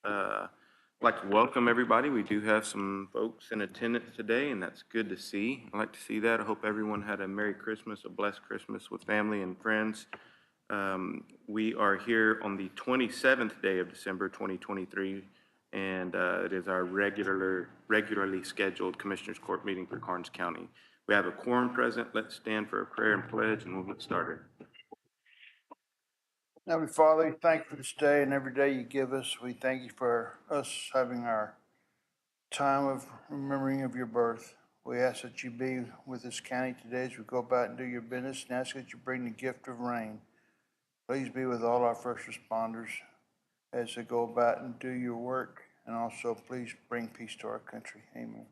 I'd like to welcome everybody. We do have some folks in attendance today, and that's good to see. I like to see that. I hope everyone had a Merry Christmas, a blessed Christmas with family and friends. We are here on the 27th day of December 2023, and it is our regularly scheduled Commissioners Court meeting for Karnes County. We have a quorum present. Let's stand for a prayer and pledge, and we'll get started. Heavenly Father, we thank you for this day and every day you give us. We thank you for us having our time of remembering of your birth. We ask that you be with this county today as we go about and do your business, and ask that you bring the gift of rain. Please be with all our first responders as they go about and do your work, and also please bring peace to our country. Amen.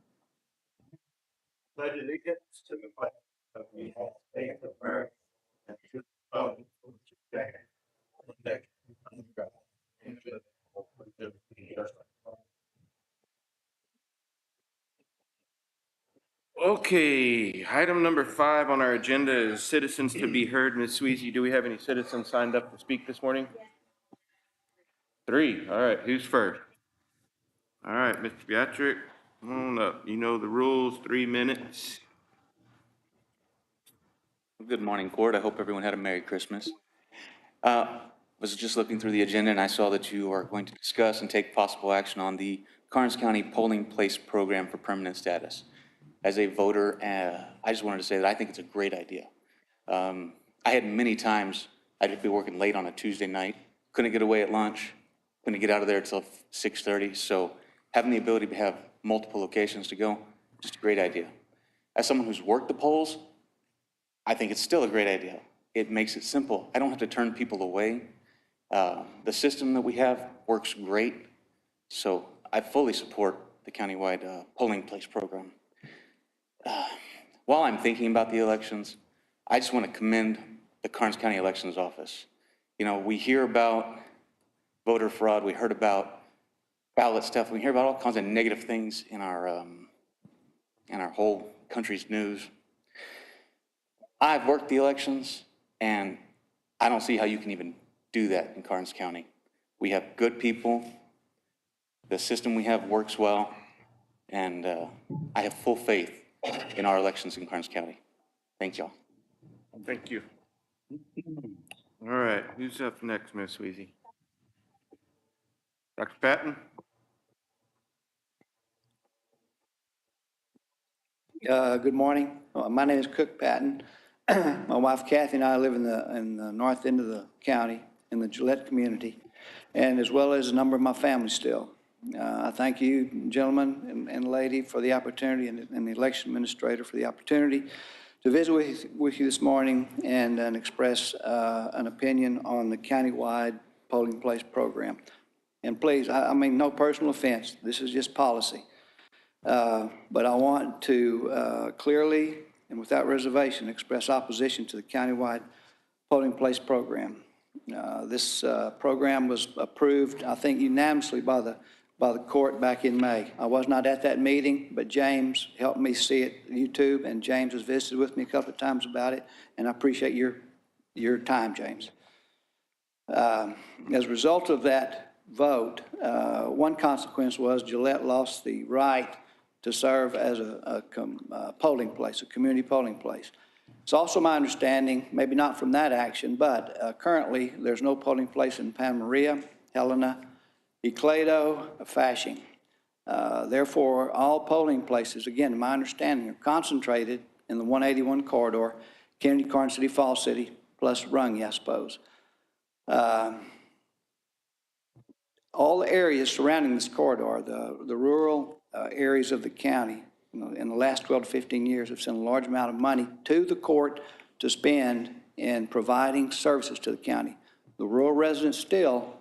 Pledge allegiance to the flag of the United States of America and to the republic for which it stands, one nation, under God, indivisible, with liberty and justice for all. Okay, item number 5 on our agenda is citizens to be heard. Ms. Sweezy, do we have any citizens signed up to speak this morning? 3. All right, who's first? All right, Mr. Beatrick, come on up. You know the rules, 3 minutes. Good morning, Court. I hope everyone had a Merry Christmas. Was just looking through the agenda and I saw that you are going to discuss and take possible action on the Karnes County Polling Place Program for Permanent Status. As a voter, I just wanted to say that I think it's a great idea. I had many times I'd be working late on a Tuesday night, couldn't get away at lunch, couldn't get out of there until 6:30. So having the ability to have multiple locations to go, just a great idea. As someone who's worked the polls, I think it's still a great idea. It makes it simple. I don't have to turn people away. The system that we have works great. So I fully support the countywide polling place program. While I'm thinking about the elections, I just want to commend the Karnes County Elections Office. You know, we hear about voter fraud, we heard about ballot stuff, we hear about all kinds of negative things in our whole country's news. I've worked the elections, and I don't see how you can even do that in Karnes County. We have good people. The system we have works well, and I have full faith in our elections in Karnes County. Thank y'all. Thank you. All right, who's up next, Ms. Sweezy? Dr. Patton? Good morning. My name is Cook Patton. My wife Kathy and I live in the north end of the county, in the Gillette community, and as well as a number of my family still. I thank you, gentlemen and lady, for the opportunity, and the election administrator for the opportunity to visit with you this morning and express an opinion on the countywide polling place program. And please, I mean, no personal offense. This is just policy. But I want to clearly and without reservation express opposition to the countywide polling place program. This program was approved, I think, unanimously by the court back in May. I was not at that meeting, but James helped me see it on YouTube, and James has visited with me a couple of times about it, and I appreciate your time, James. As a result of that vote, one consequence was Gillette lost the right to serve as a polling place, a community polling place. It's also my understanding, maybe not from that action, but currently there's no polling place in Pan Maria, Helena, Eclato, Fashing. Therefore, all polling places, again, my understanding, are concentrated in the 181 corridor, Kennedy, Karnes City, Falls City, plus Runge, I suppose. All the areas surrounding this corridor, the rural areas of the county, in the last 12 to 15 years have sent a large amount of money to the court to spend in providing services to the county. The rural residents still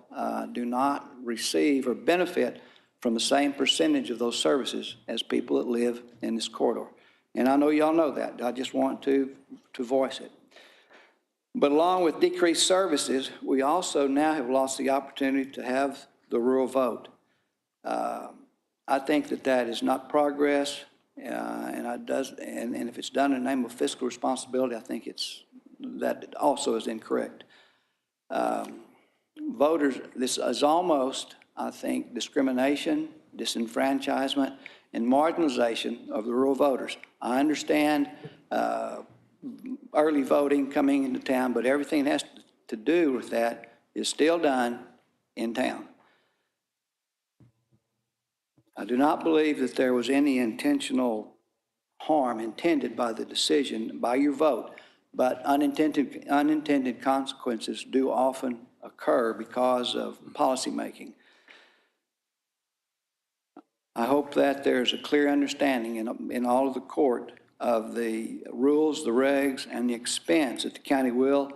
do not receive or benefit from the same percentage of those services as people that live in this corridor. And I know y'all know that. I just want to voice it. But along with decreased services, we also now have lost the opportunity to have the rural vote. I think that is not progress, and if it's done in the name of fiscal responsibility, I think that also is incorrect. Voters, this is almost I think discrimination, disenfranchisement, and marginalization of the rural voters. I understand early voting coming into town, but everything that has to do with that is still done in town. I do not believe that there was any intentional harm intended by the decision, by your vote, but unintended consequences do often occur because of policymaking. I hope that there's a clear understanding in all of the court of the rules, the regs, and the expense that the county will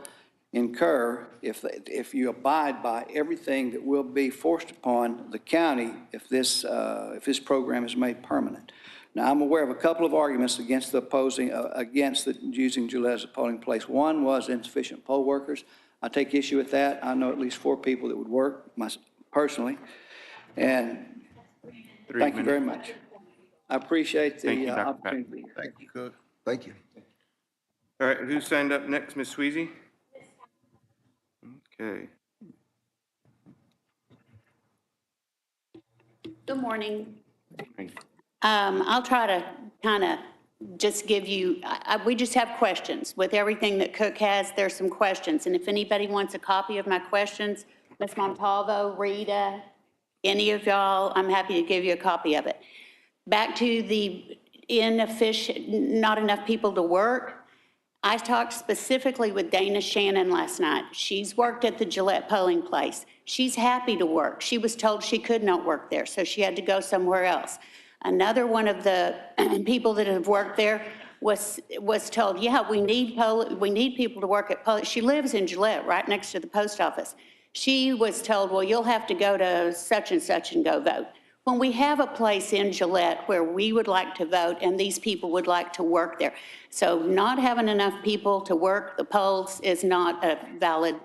incur if you abide by everything that will be forced upon the county if this program is made permanent. Now, I'm aware of a couple of arguments against using Gillette as a polling place. One was insufficient poll workers. I take issue with that. I know at least 4 people that would work personally. And thank you very much. I appreciate Thank you, the Dr. Patton. opportunity. Thank you, Cook. Thank you. All right, who signed up next, Ms. Sweezy? Okay. Good morning. Thank you. I'll try to kind of just give you, we just have questions. With everything that Cook has, there's some questions. And if anybody wants a copy of my questions, Ms. Montalvo, Rita, any of y'all, I'm happy to give you a copy of it. Back to the inefficient, not enough people to work. I talked specifically with Dana Shannon last night. She's worked at the Gillette polling place. She's happy to work. She was told she could not work there, so she had to go somewhere else. Another one of the people that have worked there was told, yeah, we need people to work at polling. She lives in Gillette, right next to the post office. She was told, well, you'll have to go to such and such and go vote. When we have a place in Gillette where we would like to vote and these people would like to work there. So not having enough people to work the polls is not a valid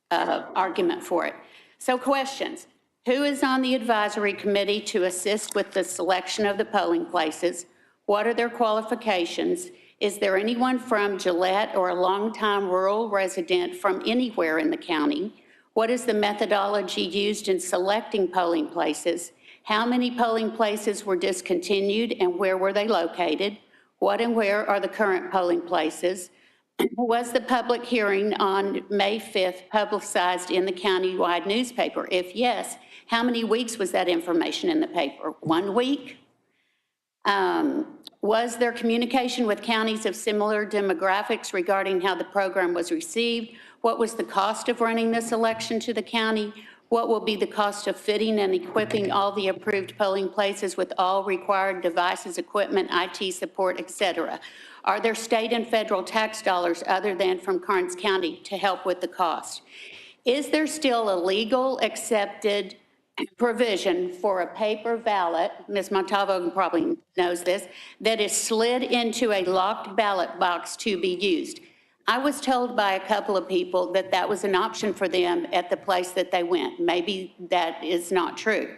argument for it. So questions. Who is on the advisory committee to assist with the selection of the polling places? What are their qualifications? Is there anyone from Gillette or a longtime rural resident from anywhere in the county? What is the methodology used in selecting polling places? How many polling places were discontinued and where were they located? What and where are the current polling places? Was the public hearing on May 5th publicized in the county-wide newspaper? If yes, how many weeks was that information in the paper? 1 week? Was there communication with counties of similar demographics regarding how the program was received? What was the cost of running this election to the county? What will be the cost of fitting and equipping all the approved polling places with all required devices, equipment, IT support, et cetera? Are there state and federal tax dollars other than from Karnes County to help with the cost? Is there still a legal accepted provision for a paper ballot, Ms. Montalvo probably knows this, that is slid into a locked ballot box to be used? I was told by a couple of people that that was an option for them at the place that they went. Maybe that is not true.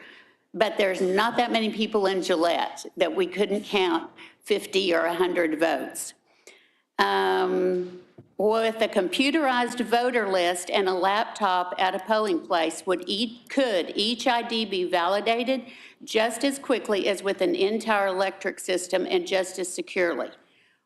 But there's not that many people in Gillette that we couldn't count 50 or 100 votes. With a computerized voter list and a laptop at a polling place, could each ID be validated just as quickly as with an entire electric system and just as securely?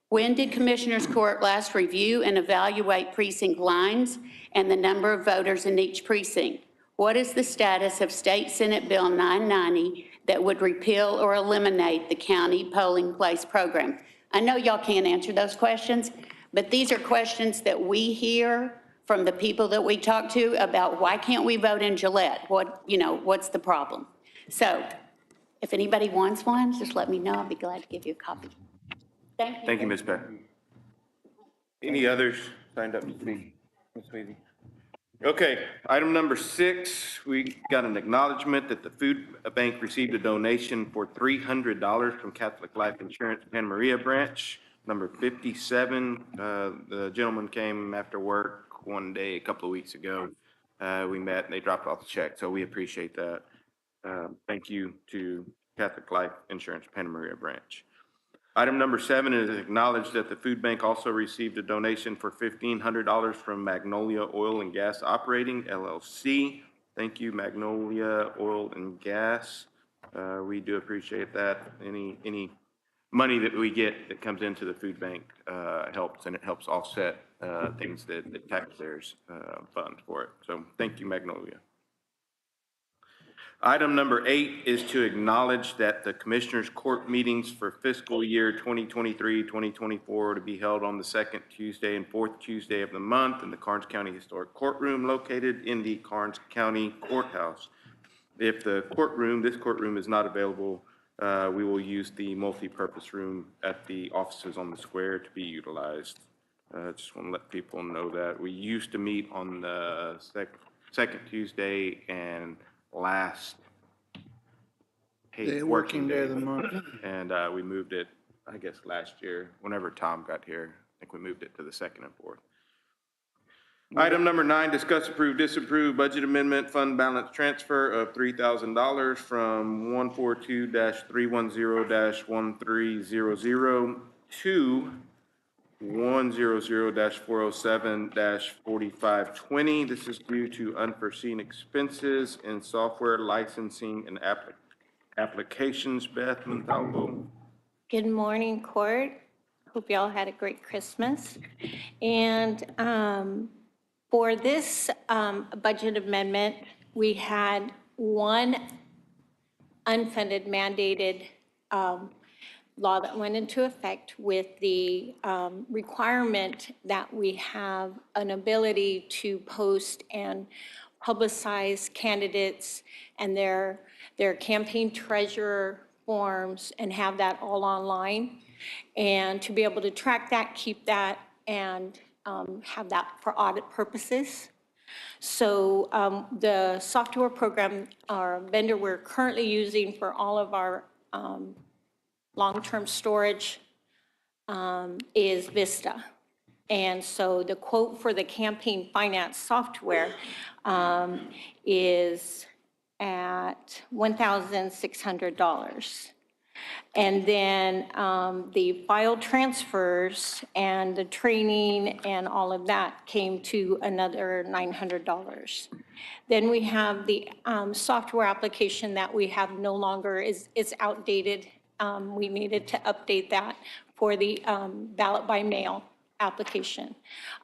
When did Commissioners Court last review and evaluate precinct lines and the number of voters in each precinct? What is the status of State Senate Bill 990 that would repeal or eliminate the county polling place program? I know y'all can't answer those questions, but these are questions that we hear from the people that we talk to about why can't we vote in Gillette? What's the problem? So if anybody wants one, just let me know. I'll be glad to give you a copy. Thank you. Thank you, Ms. Patton. Any others signed up to speak? Ms. Sweezy? Okay, item number 6, we got an acknowledgement that the food bank received a donation for $300 from Catholic Life Insurance Pan Maria branch, number 57. The gentleman came after work one day a couple of weeks ago. We met and they dropped off the check, so we appreciate that. Thank you to Catholic Life Insurance Pan Maria branch. Item number 7 is acknowledged that the food bank also received a donation for $1,500 from Magnolia Oil and Gas Operating, LLC. Thank you, Magnolia Oil and Gas. We do appreciate that. Any money that we get that comes into the food bank helps, and it helps offset things that the taxpayers fund for it. So thank you, Magnolia. Item number 8 is to acknowledge that the Commissioners' Court meetings for fiscal year 2023-2024 to be held on the second Tuesday and fourth Tuesday of the month in the Karnes County Historic Courtroom located in the Karnes County Courthouse. If this courtroom is not available, we will use the multi-purpose room at the offices on the square to be utilized. Just want to let people know that. We used to meet on the second Tuesday and last Working day of the month. And we moved it, I guess, last year, whenever Tom got here. I think we moved it to the second and fourth. Item number 9, discuss, approve, disapprove budget amendment, fund balance transfer of $3,000 from 142-310-1300 to 100-407-4520. This is due to unforeseen expenses in software licensing and applications. Beth Montalvo. Good morning, Court. Hope you all had a great Christmas. And for this budget amendment, we had one unfunded mandated law that went into effect with the requirement that we have an ability to post and publicize candidates and their campaign treasurer forms and have that all online. And to be able to track that, keep that, and have that for audit purposes. So the software program or vendor we're currently using for all of our long-term storage is Vista. And so the quote for the campaign finance software is at $1,600. And then the file transfers and the training and all of that came to another $900. Then we have the software application that we have no longer is outdated. We needed to update that for the ballot by mail application.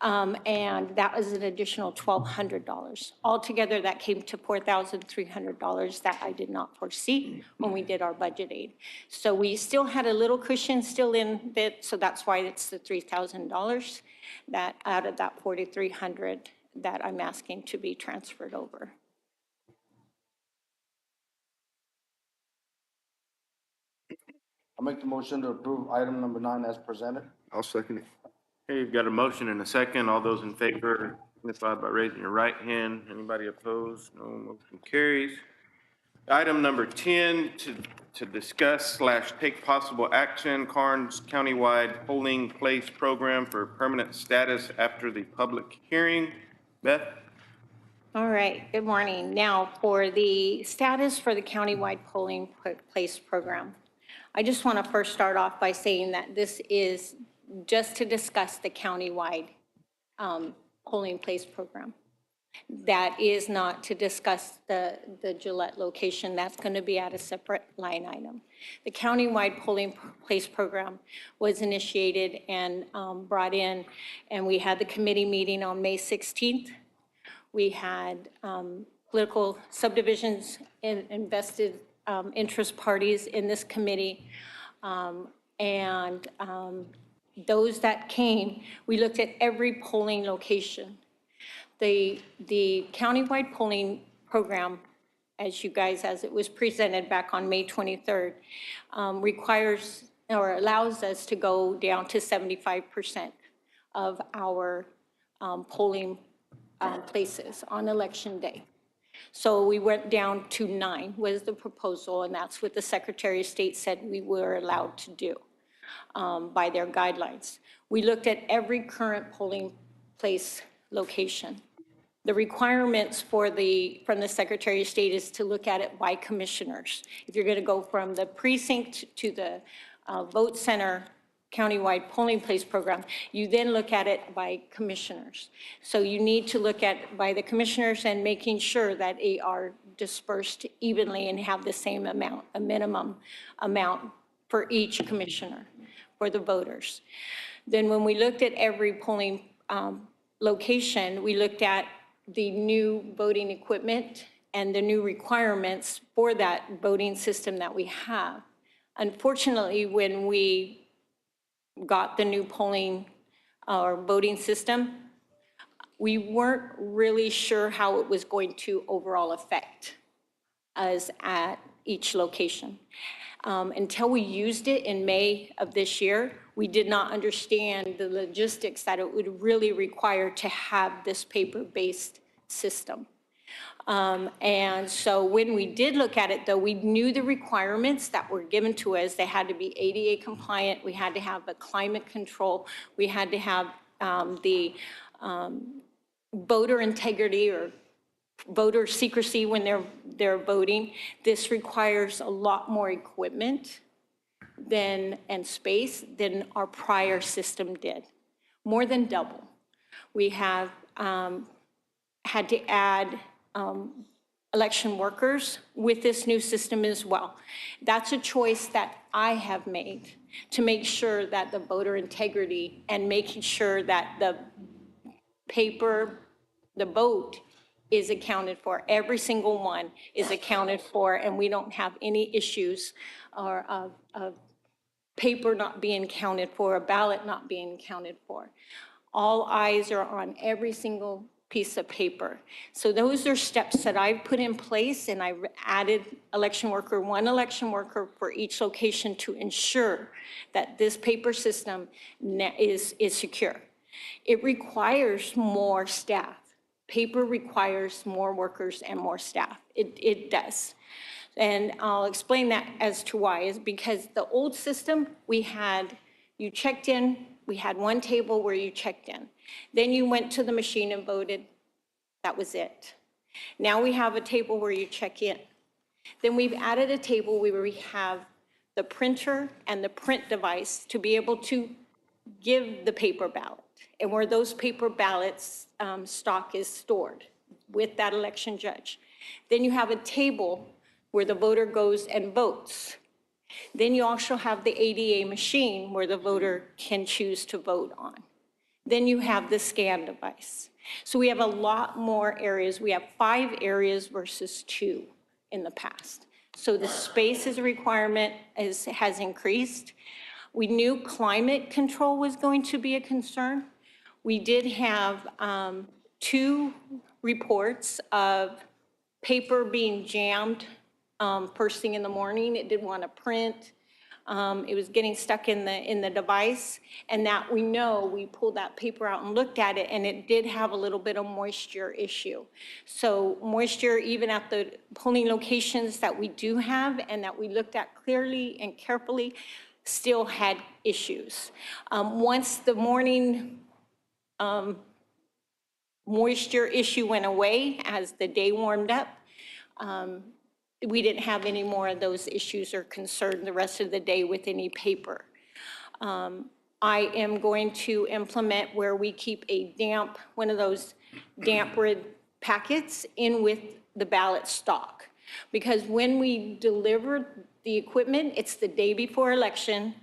And that was an additional $1,200. Altogether, that came to $4,300 that I did not foresee when we did our budget aid. So we still had a little cushion still in it, so that's why it's the $3,000 that out of that $4,300 that I'm asking to be transferred over. I'll make the motion to approve item number 9 as presented. I'll second it. Okay, you've got a motion and a second. All those in favor, signify by raising your right hand. Anybody opposed? No, motion carries. Item number 10, to discuss / take possible action, Karnes countywide polling place program for permanent status after the public hearing. Beth? All right, good morning. Now, for the status for the countywide polling place program, I just want to first start off by saying that this is just to discuss the countywide polling place program. That is not to discuss the Gillette location. That's going to be at a separate line item. The countywide polling place program was initiated and brought in, and we had the committee meeting on May 16th. We had political subdivisions and invested interest parties in this committee. Those that came, we looked at every polling location. The countywide polling program, as it was presented back on May 23rd, requires or allows us to go down to 75% of our polling places on election day. So we went down to 9 was the proposal, and that's what the Secretary of State said we were allowed to do by their guidelines. We looked at every current polling place location. The requirements from the Secretary of State is to look at it by commissioners. If you're going to go from the precinct to the vote center countywide polling place program, you then look at it by commissioners. So you need to look at by the commissioners and making sure that they are dispersed evenly and have the same amount, a minimum amount for each commissioner for the voters. Then when we looked at every polling location, we looked at the new voting equipment and the new requirements for that voting system that we have. Unfortunately, when we got the new polling or voting system, we weren't really sure how it was going to overall affect us at each location. Until we used it in May of this year, we did not understand the logistics that it would really require to have this paper-based system. And so when we did look at it, though, we knew the requirements that were given to us. They had to be ADA compliant. We had to have a climate control. We had to have the voter integrity or voter secrecy when they're voting. This requires a lot more equipment and space than our prior system did, more than double. We have had to add election workers with this new system as well. That's a choice that I have made to make sure that the voter integrity and making sure that the paper, the vote is accounted for. Every single one is accounted for, and we don't have any issues or of paper not being counted for, a ballot not being counted for. All eyes are on every single piece of paper. So those are steps that I've put in place, and I added one election worker for each location to ensure that this paper system is secure. It requires more staff. Paper requires more workers and more staff. It does. And I'll explain that as to why, is because the old system, you checked in, we had one table where you checked in. Then you went to the machine and voted. That was it. Now we have a table where you check in. Then we've added a table where we have the printer and the print device to be able to give the paper ballot, and where those paper ballots stock is stored with that election judge. Then you have a table where the voter goes and votes. Then you also have the ADA machine where the voter can choose to vote on. Then you have the scan device. So we have a lot more areas. We have 5 areas versus 2 in the past. So the space as a requirement has increased. We knew climate control was going to be a concern. We did have 2 reports of paper being jammed first thing in the morning. It didn't want to print. It was getting stuck in the device, and that we know, we pulled that paper out and looked at it, and it did have a little bit of moisture issue. So moisture, even at the polling locations that we do have and that we looked at clearly and carefully, still had issues. Once the morning moisture issue went away as the day warmed up, we didn't have any more of those issues or concern the rest of the day with any paper. I am going to implement where we keep one of those damp rid packets in with the ballot stock. Because when we deliver the equipment, it's the day before election.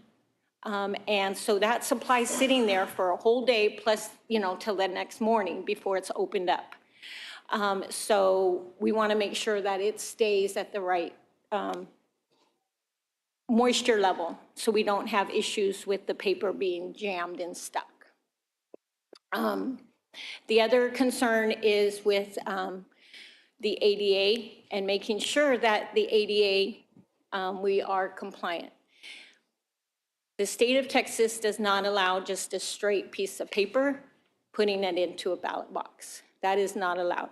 And so that supply's sitting there for a whole day plus, till the next morning before it's opened up. So we want to make sure that it stays at the right moisture level so we don't have issues with the paper being jammed and stuck. The other concern is with the ADA and making sure that the ADA, we are compliant. The state of Texas does not allow just a straight piece of paper putting it into a ballot box. That is not allowed.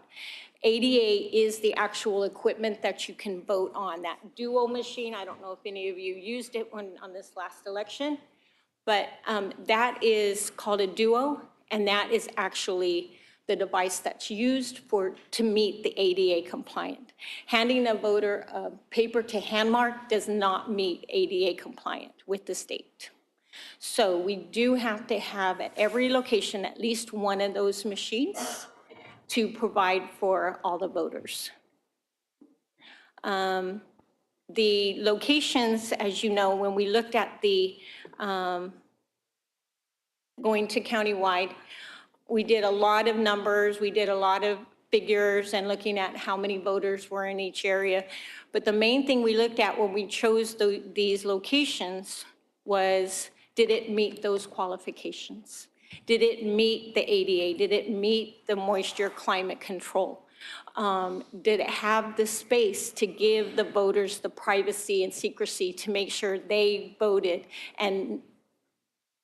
ADA is the actual equipment that you can vote on. That duo machine, I don't know if any of you used it on this last election, but that is called a duo, and that is actually the device that's used to meet the ADA compliant. Handing a voter paper to hand mark does not meet ADA compliant with the state. So we do have to have at every location at least one of those machines to provide for all the voters. The locations, as you know, when we looked at the going to countywide, we did a lot of numbers, we did a lot of figures and looking at how many voters were in each area. But the main thing we looked at when we chose these locations was, did it meet those qualifications? Did it meet the ADA? Did it meet the moisture climate control? Did it have the space to give the voters the privacy and secrecy to make sure they voted and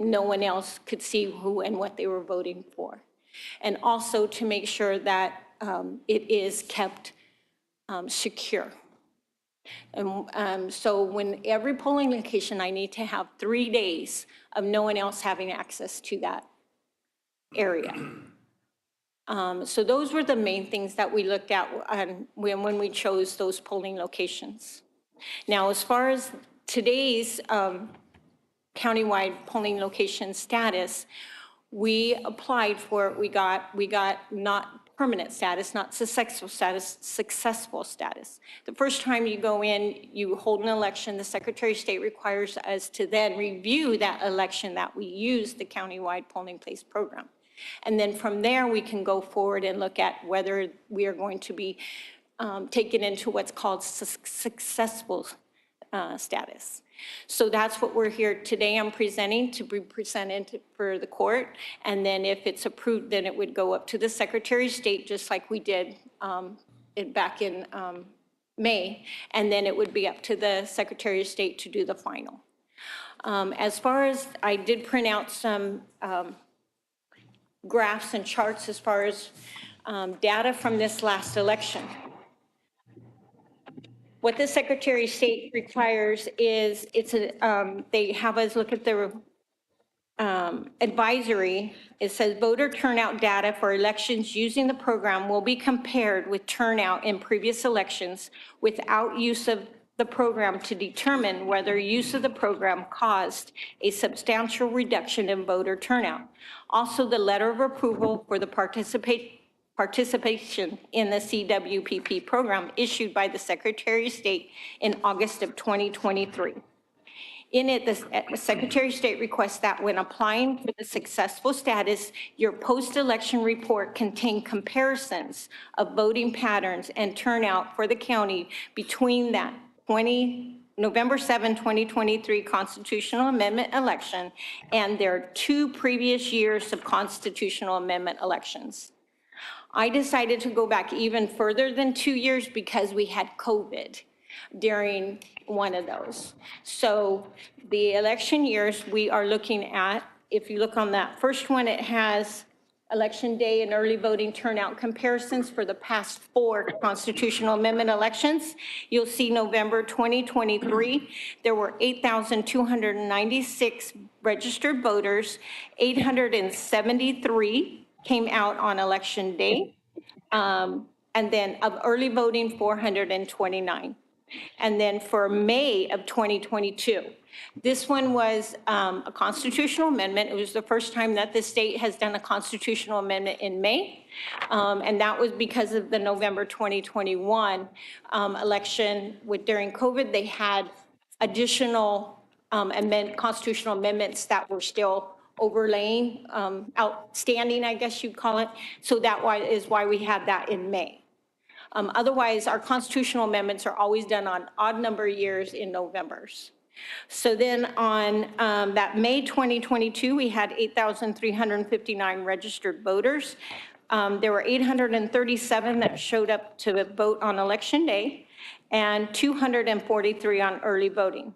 no one else could see who and what they were voting for? And also to make sure that it is kept secure. And so when every polling location, I need to have 3 days of no one else having access to that area. So those were the main things that we looked at when we chose those polling locations. Now, as far as today's countywide polling location status, we applied for it, we got not permanent status, not successful status. The first time you go in, you hold an election, the Secretary of State requires us to then review that election that we use the countywide polling place program. And then from there, we can go forward and look at whether we are going to be taken into what's called successful status. So that's what we're here today. I'm presenting to be presented for the court. And then if it's approved, then it would go up to the Secretary of State, just like we did back in May. And then it would be up to the Secretary of State to do the final. As far as, I did print out some graphs and charts as far as data from this last election. What the Secretary of State requires is, they have us look at their advisory. It says voter turnout data for elections using the program will be compared with turnout in previous elections without use of the program to determine whether use of the program caused a substantial reduction in voter turnout. Also, the letter of approval for the participation in the CWPP program issued by the Secretary of State in August of 2023. In it, the Secretary of State requests that when applying for the successful status, your post-election report contain comparisons of voting patterns and turnout for the county between that November 7, 2023 constitutional amendment election and their 2 previous years of constitutional amendment elections. I decided to go back even further than 2 years because we had COVID during one of those. So the election years we are looking at, if you look on that first one, it has election day and early voting turnout comparisons for the past 4 constitutional amendment elections. You'll see November 2023, there were 8,296 registered voters, 873 came out on election day, and then of early voting, 429. And then for May of 2022, this one was a constitutional amendment. It was the first time that the state has done a constitutional amendment in May, and that was because of the November 2021 election during COVID. They had additional constitutional amendments that were still overlaying, outstanding, I guess you'd call it. So that is why we had that in May. Otherwise, our constitutional amendments are always done on odd number years in Novembers. So then on that May 2022, we had 8,359 registered voters. There were 837 that showed up to vote on election day and 243 on early voting.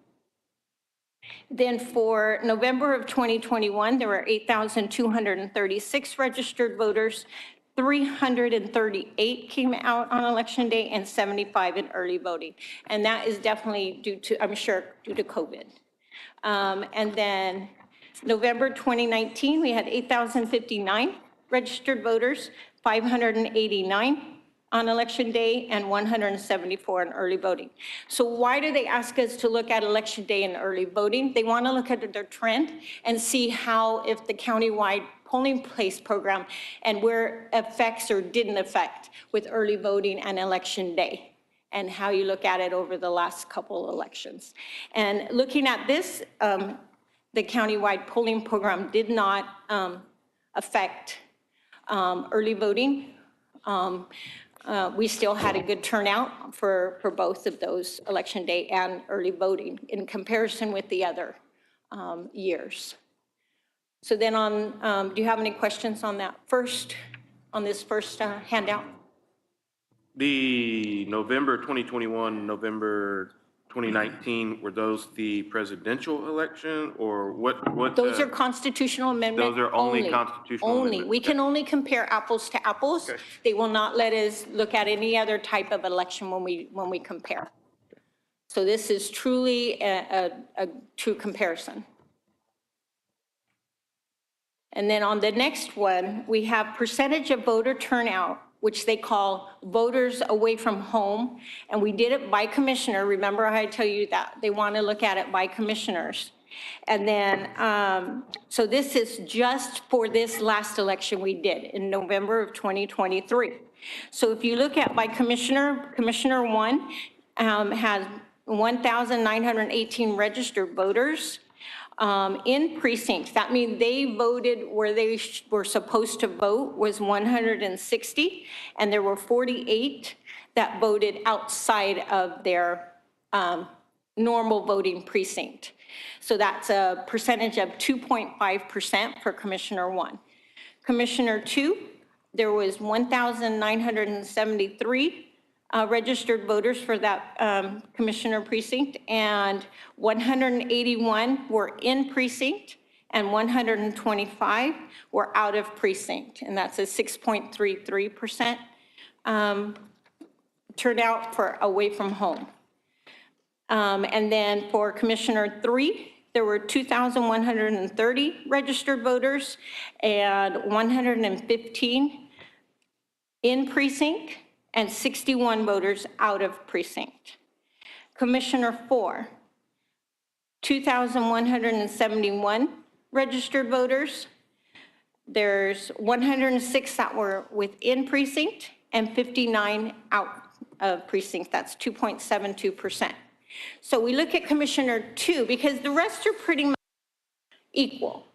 Then for November of 2021, there were 8,236 registered voters, 338 came out on election day and 75 in early voting. And that is definitely due to, I'm sure, due to COVID. And then November 2019, we had 8,059 registered voters, 589 on election day and 174 in early voting. So why do they ask us to look at election day and early voting? They want to look at their trend and see how, if the countywide polling place program and where affects or didn't affect with early voting and election day, and how you look at it over the last couple elections. And looking at this, the countywide polling program did not affect early voting. We still had a good turnout for both of those, election day and early voting, in comparison with the other years. So then on, do you have any questions on that first, on this first handout? The November 2021, November 2019, were those the presidential election or what? Those are constitutional amendments. Those are only constitutional Only. amendments, We okay. can only compare apples to apples. Okay. They will not let us look at any other type of election when we compare. So this is truly a true comparison. And then on the next one, we have percentage of voter turnout, which they call voters away from home. And we did it by commissioner. Remember I tell you that they want to look at it by commissioners. And then, so this is just for this last election we did in November of 2023. So if you look at by commissioner, Commissioner 1 has 1,918 registered voters. In precincts, that means they voted where they were supposed to vote was 160, and there were 48 that voted outside of their normal voting precinct. So that's a percentage of 2.5% for Commissioner 1. Commissioner 2, there was 1,973 registered voters for that commissioner precinct, and 181 were in precinct, and 125 were out of precinct, and that's a 6.33% turnout for away from home. And then for Commissioner 3, there were 2,130 registered voters and 115 in precinct, and 61 voters out of precinct. Commissioner 4, 2,171 registered voters. There's 106 that were within precinct and 59 out of precinct. That's 2.72%. So we look at Commissioner 2 because the rest are pretty much equal,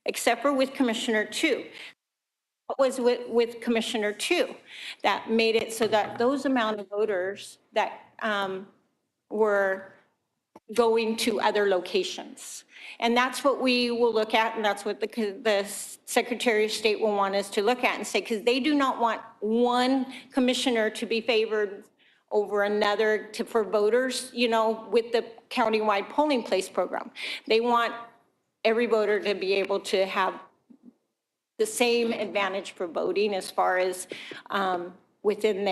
except for with Commissioner 2. What was with Commissioner 2 that made it so that those amount of voters that were going to other locations? And that's what we will look at, and that's what the Secretary of State will want us to look at and say, because they do not want one commissioner to be favored over another for voters, you know, with the countywide polling place program. They want every voter to be able to have the same advantage for voting as far as within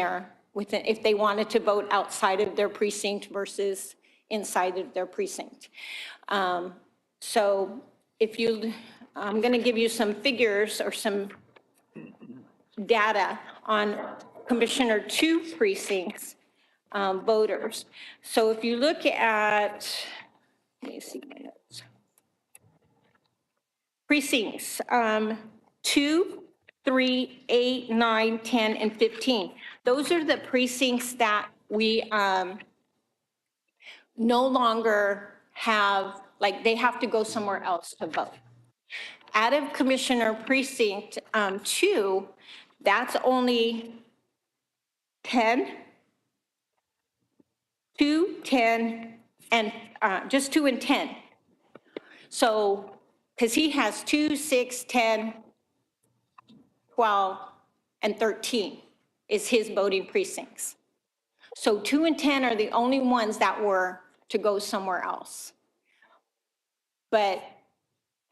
if they wanted to vote outside of their precinct versus inside of their precinct. So if you, I'm going to give you some figures or some data on Commissioner 2 precincts voters. So if you look at, let me see my notes. Precincts 2, 3, 8, 9, 10, and 15. Those are the precincts that we no longer have, like they have to go somewhere else to vote. Out of Commissioner Precinct 2, that's only 10, 2, 10, and just 2 and 10. So, because he has 2, 6, 10, 12, and 13 is his voting precincts. So 2 and 10 are the only ones that were to go somewhere else. But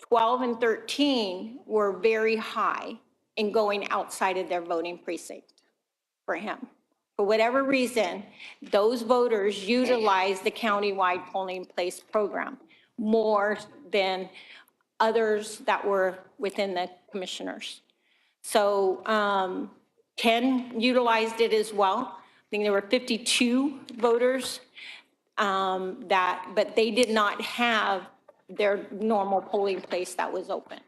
12 and 13 were very high in going outside of their voting precinct for him. For whatever reason, those voters utilized the countywide polling place program more than others that were within the commissioners. So 10 utilized it as well. I think there were 52 voters but they did not have their normal polling place that was open.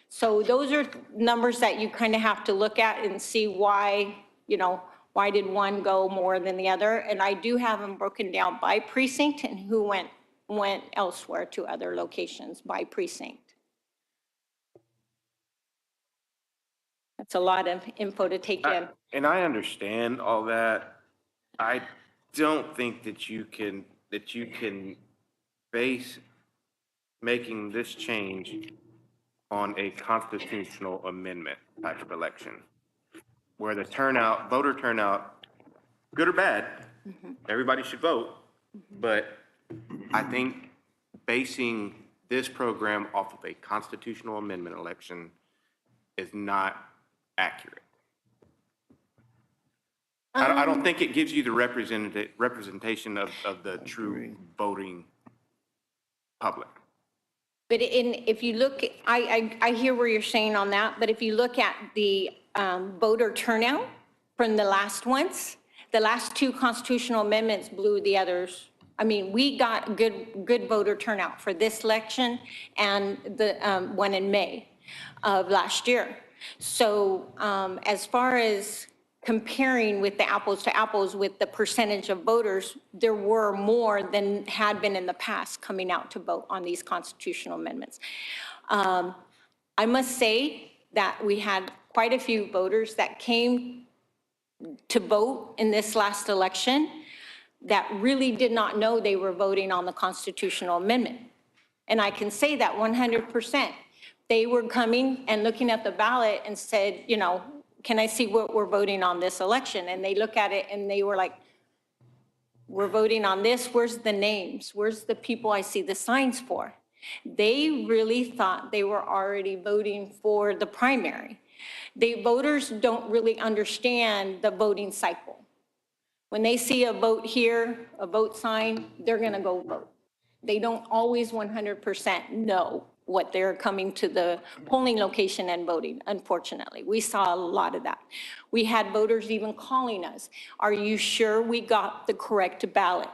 So those are numbers that you kind of have to look at and see why, why did one go more than the other? And I do have them broken down by precinct and who went elsewhere to other locations by precinct. That's a lot of info to take in. And I understand all that. I don't think that you can base making this change on a constitutional amendment type of election, where the turnout, voter turnout, good or bad, everybody should vote. But I think basing this program off of a constitutional amendment election is not accurate. I don't think it gives you the representation of the true voting public. But if you look, I hear where you're saying on that, but if you look at the voter turnout from the last ones, the last two constitutional amendments blew the others. I mean, we got good voter turnout for this election and the one in May of last year. So as far as comparing with the apples to apples with the percentage of voters, there were more than had been in the past coming out to vote on these constitutional amendments. I must say that we had quite a few voters that came to vote in this last election that really did not know they were voting on the constitutional amendment. And I can say that 100%. They were coming and looking at the ballot and said, can I see what we're voting on this election? And they look at it and they were like, we're voting on this, where's the names? Where's the people I see the signs for? They really thought they were already voting for the primary. The voters don't really understand the voting cycle. When they see a vote here, a vote sign, they're gonna go vote. They don't always 100% know what they're coming to the polling location and voting, unfortunately. We saw a lot of that. We had voters even calling us, are you sure we got the correct ballot?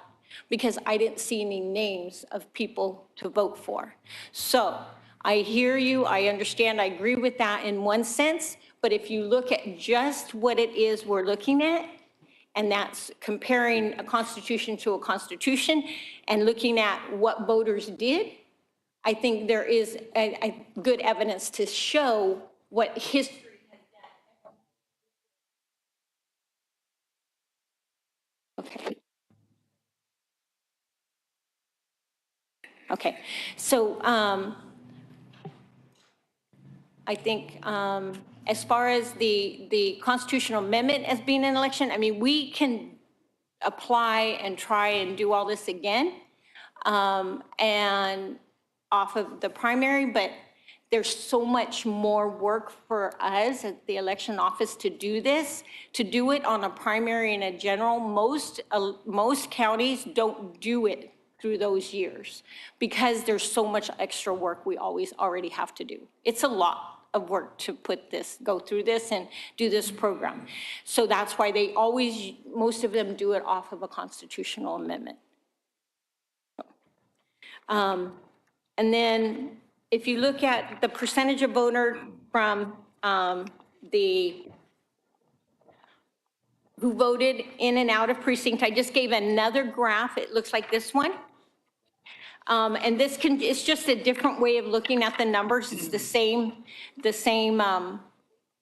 Because I didn't see any names of people to vote for. So I hear you, I understand, I agree with that in one sense, but if you look at just what it is we're looking at, and that's comparing a constitution to a constitution and looking at what voters did, I think there is a good evidence to show what history has done. Okay. Okay, so I think as far as the constitutional amendment as being an election, I mean, we can apply and try and do all this again and off of the primary, but there's so much more work for us at the election office to do this, to do it on a primary and a general. Most counties don't do it through those years because there's so much extra work we already have to do. It's a lot of work to go through this and do this program. So that's why most of them do it off of a constitutional amendment. And then if you look at the percentage of voter from who voted in and out of precinct, I just gave another graph. It looks like this one. And it's just a different way of looking at the numbers. It's the same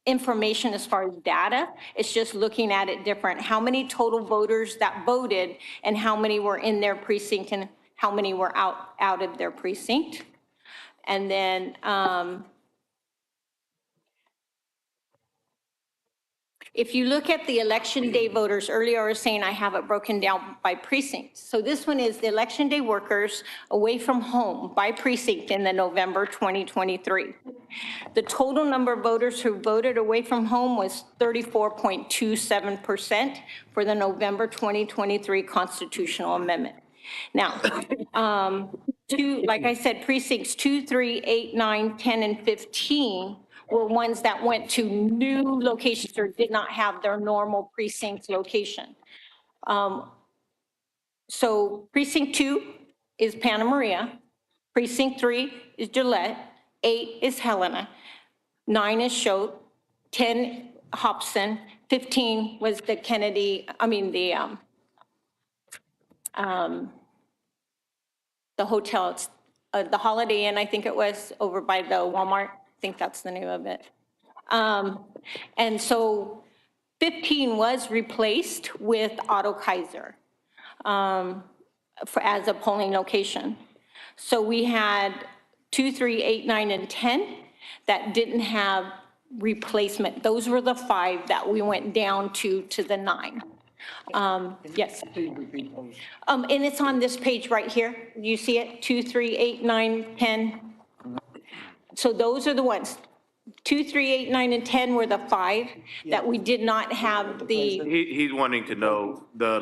information as far as data. It's just looking at it different. How many total voters that voted and how many were in their precinct and how many were out of their precinct. And then if you look at the election day voters, earlier I was saying I have it broken down by precinct. So this one is the election day workers away from home by precinct in the November 2023. The total number of voters who voted away from home was 34.27% for the November 2023 constitutional amendment. Now, like I said, precincts 2, 3, 8, 9, 10, and 15 were ones that went to new locations or did not have their normal precinct location. So precinct 2 is Santa Maria, precinct 3 is Gillette, 8 is Helena, 9 is Choate, 10 Hobson, 15 was the the hotel, the Holiday Inn, I think it was, over by the Walmart. I think that's the name of it. And so 15 was replaced with Otto Kaiser as a polling location. So we had 2, 3, 8, 9, and 10 that didn't have replacement. Those were the 5 that we went down to the 9. Yes. Please repeat those. And it's on this page right here. You see it? 2, 3, 8, 9, 10. So those are the ones. 2, 3, 8, 9, and 10 were the 5 that we did not have the, He's wanting to know the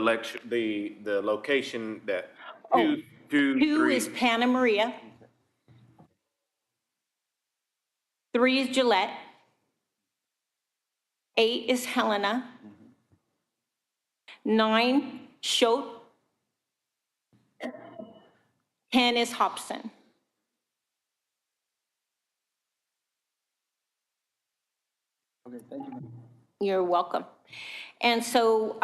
the location that Oh, 2, 2 3. is Santa Maria. 3 is Gillette. 8 is Helena. 9, Choate. 10 is Hobson. Okay, thank you. You're welcome. And so,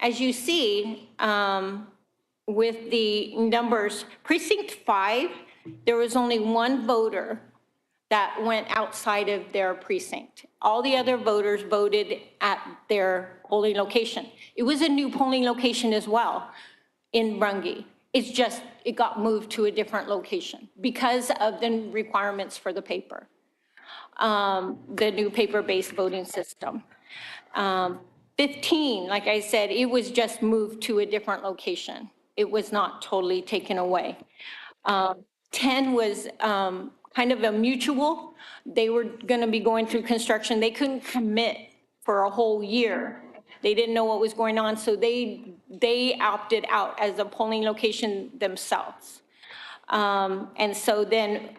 as you see, with the numbers, precinct 5, there was only one voter that went outside of their precinct. All the other voters voted at their polling location. It was a new polling location as well in Brungie. It's just, it got moved to a different location because of the requirements for the paper, the new paper-based voting system. 15, like I said, it was just moved to a different location. It was not totally taken away. 10 was kind of a mutual. They were going to be going through construction. They couldn't commit for a whole year. They didn't know what was going on, so they opted out as a polling location themselves. And so then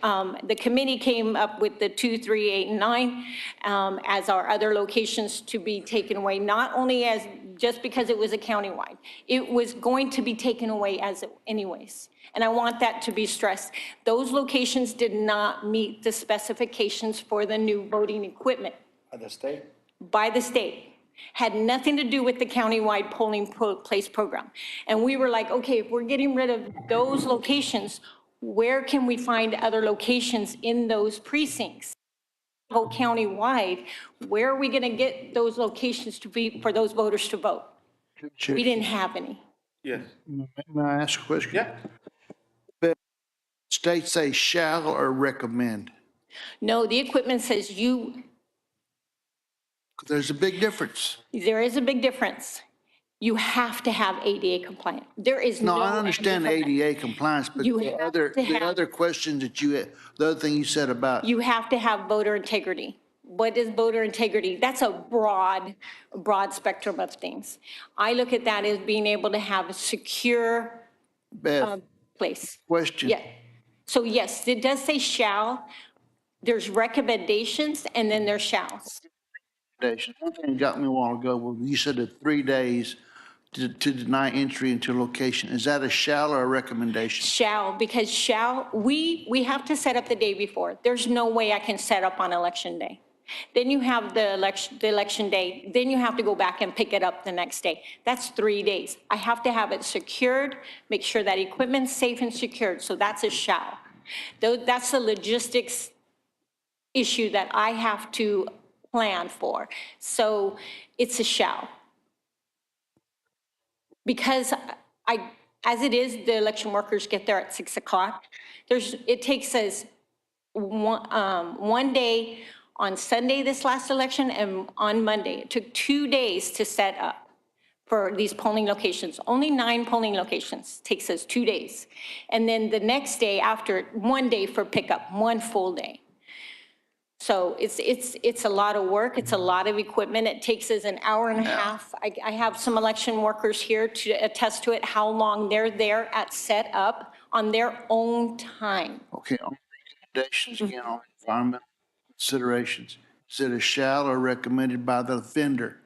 the committee came up with the 2, 3, 8, and 9 as our other locations to be taken away, not only as just because it was a countywide. It was going to be taken away as anyways. And I want that to be stressed. Those locations did not meet the specifications for the new voting equipment By the state? by the state. Had nothing to do with the countywide polling place program. And we were like, okay, if we're getting rid of those locations, where can we find other locations in those precincts? Vote countywide, where are we gonna get those locations to be, for those voters to vote? We didn't have any. Yes. May I ask a question? Yeah. State say shall or recommend? No, the equipment says you, There's a big difference. there is a big difference. You have to have ADA compliant. There is no. No, I understand the ADA compliance, but You the have other, to the have- other questions that the other thing you said about, You have to have voter integrity. What is voter integrity? That's a broad spectrum of things. I look at that as being able to have a secure Beth, place. question. Yeah. So yes, it does say shall. There's recommendations and then there's shalls. One thing that got me a while ago, was you said that 3 days to deny entry into a location. Is that a shall or a recommendation? Shall, because we have to set up the day before. There's no way I can set up on election day. Then you have the election day, then you have to go back and pick it up the next day. That's 3 days. I have to have it secured, make sure that equipment's safe and secured, so that's a shall. That's the logistics issue that I have to plan for. So it's a shall. Because as it is, the election workers get there at 6 o'clock. It takes us one day on Sunday this last election and on Monday. It took 2 days to set up for these polling locations. Only 9 polling locations, takes us 2 days. And then the next day after, 1 day for pickup, 1 full day. So it's a lot of work, it's a lot of equipment, it takes us an hour and a half. I have some election workers here to attest to it, how long they're there at setup on their own time. Okay, on recommendations again on environment. considerations? Is it a shall or recommended by the vendor?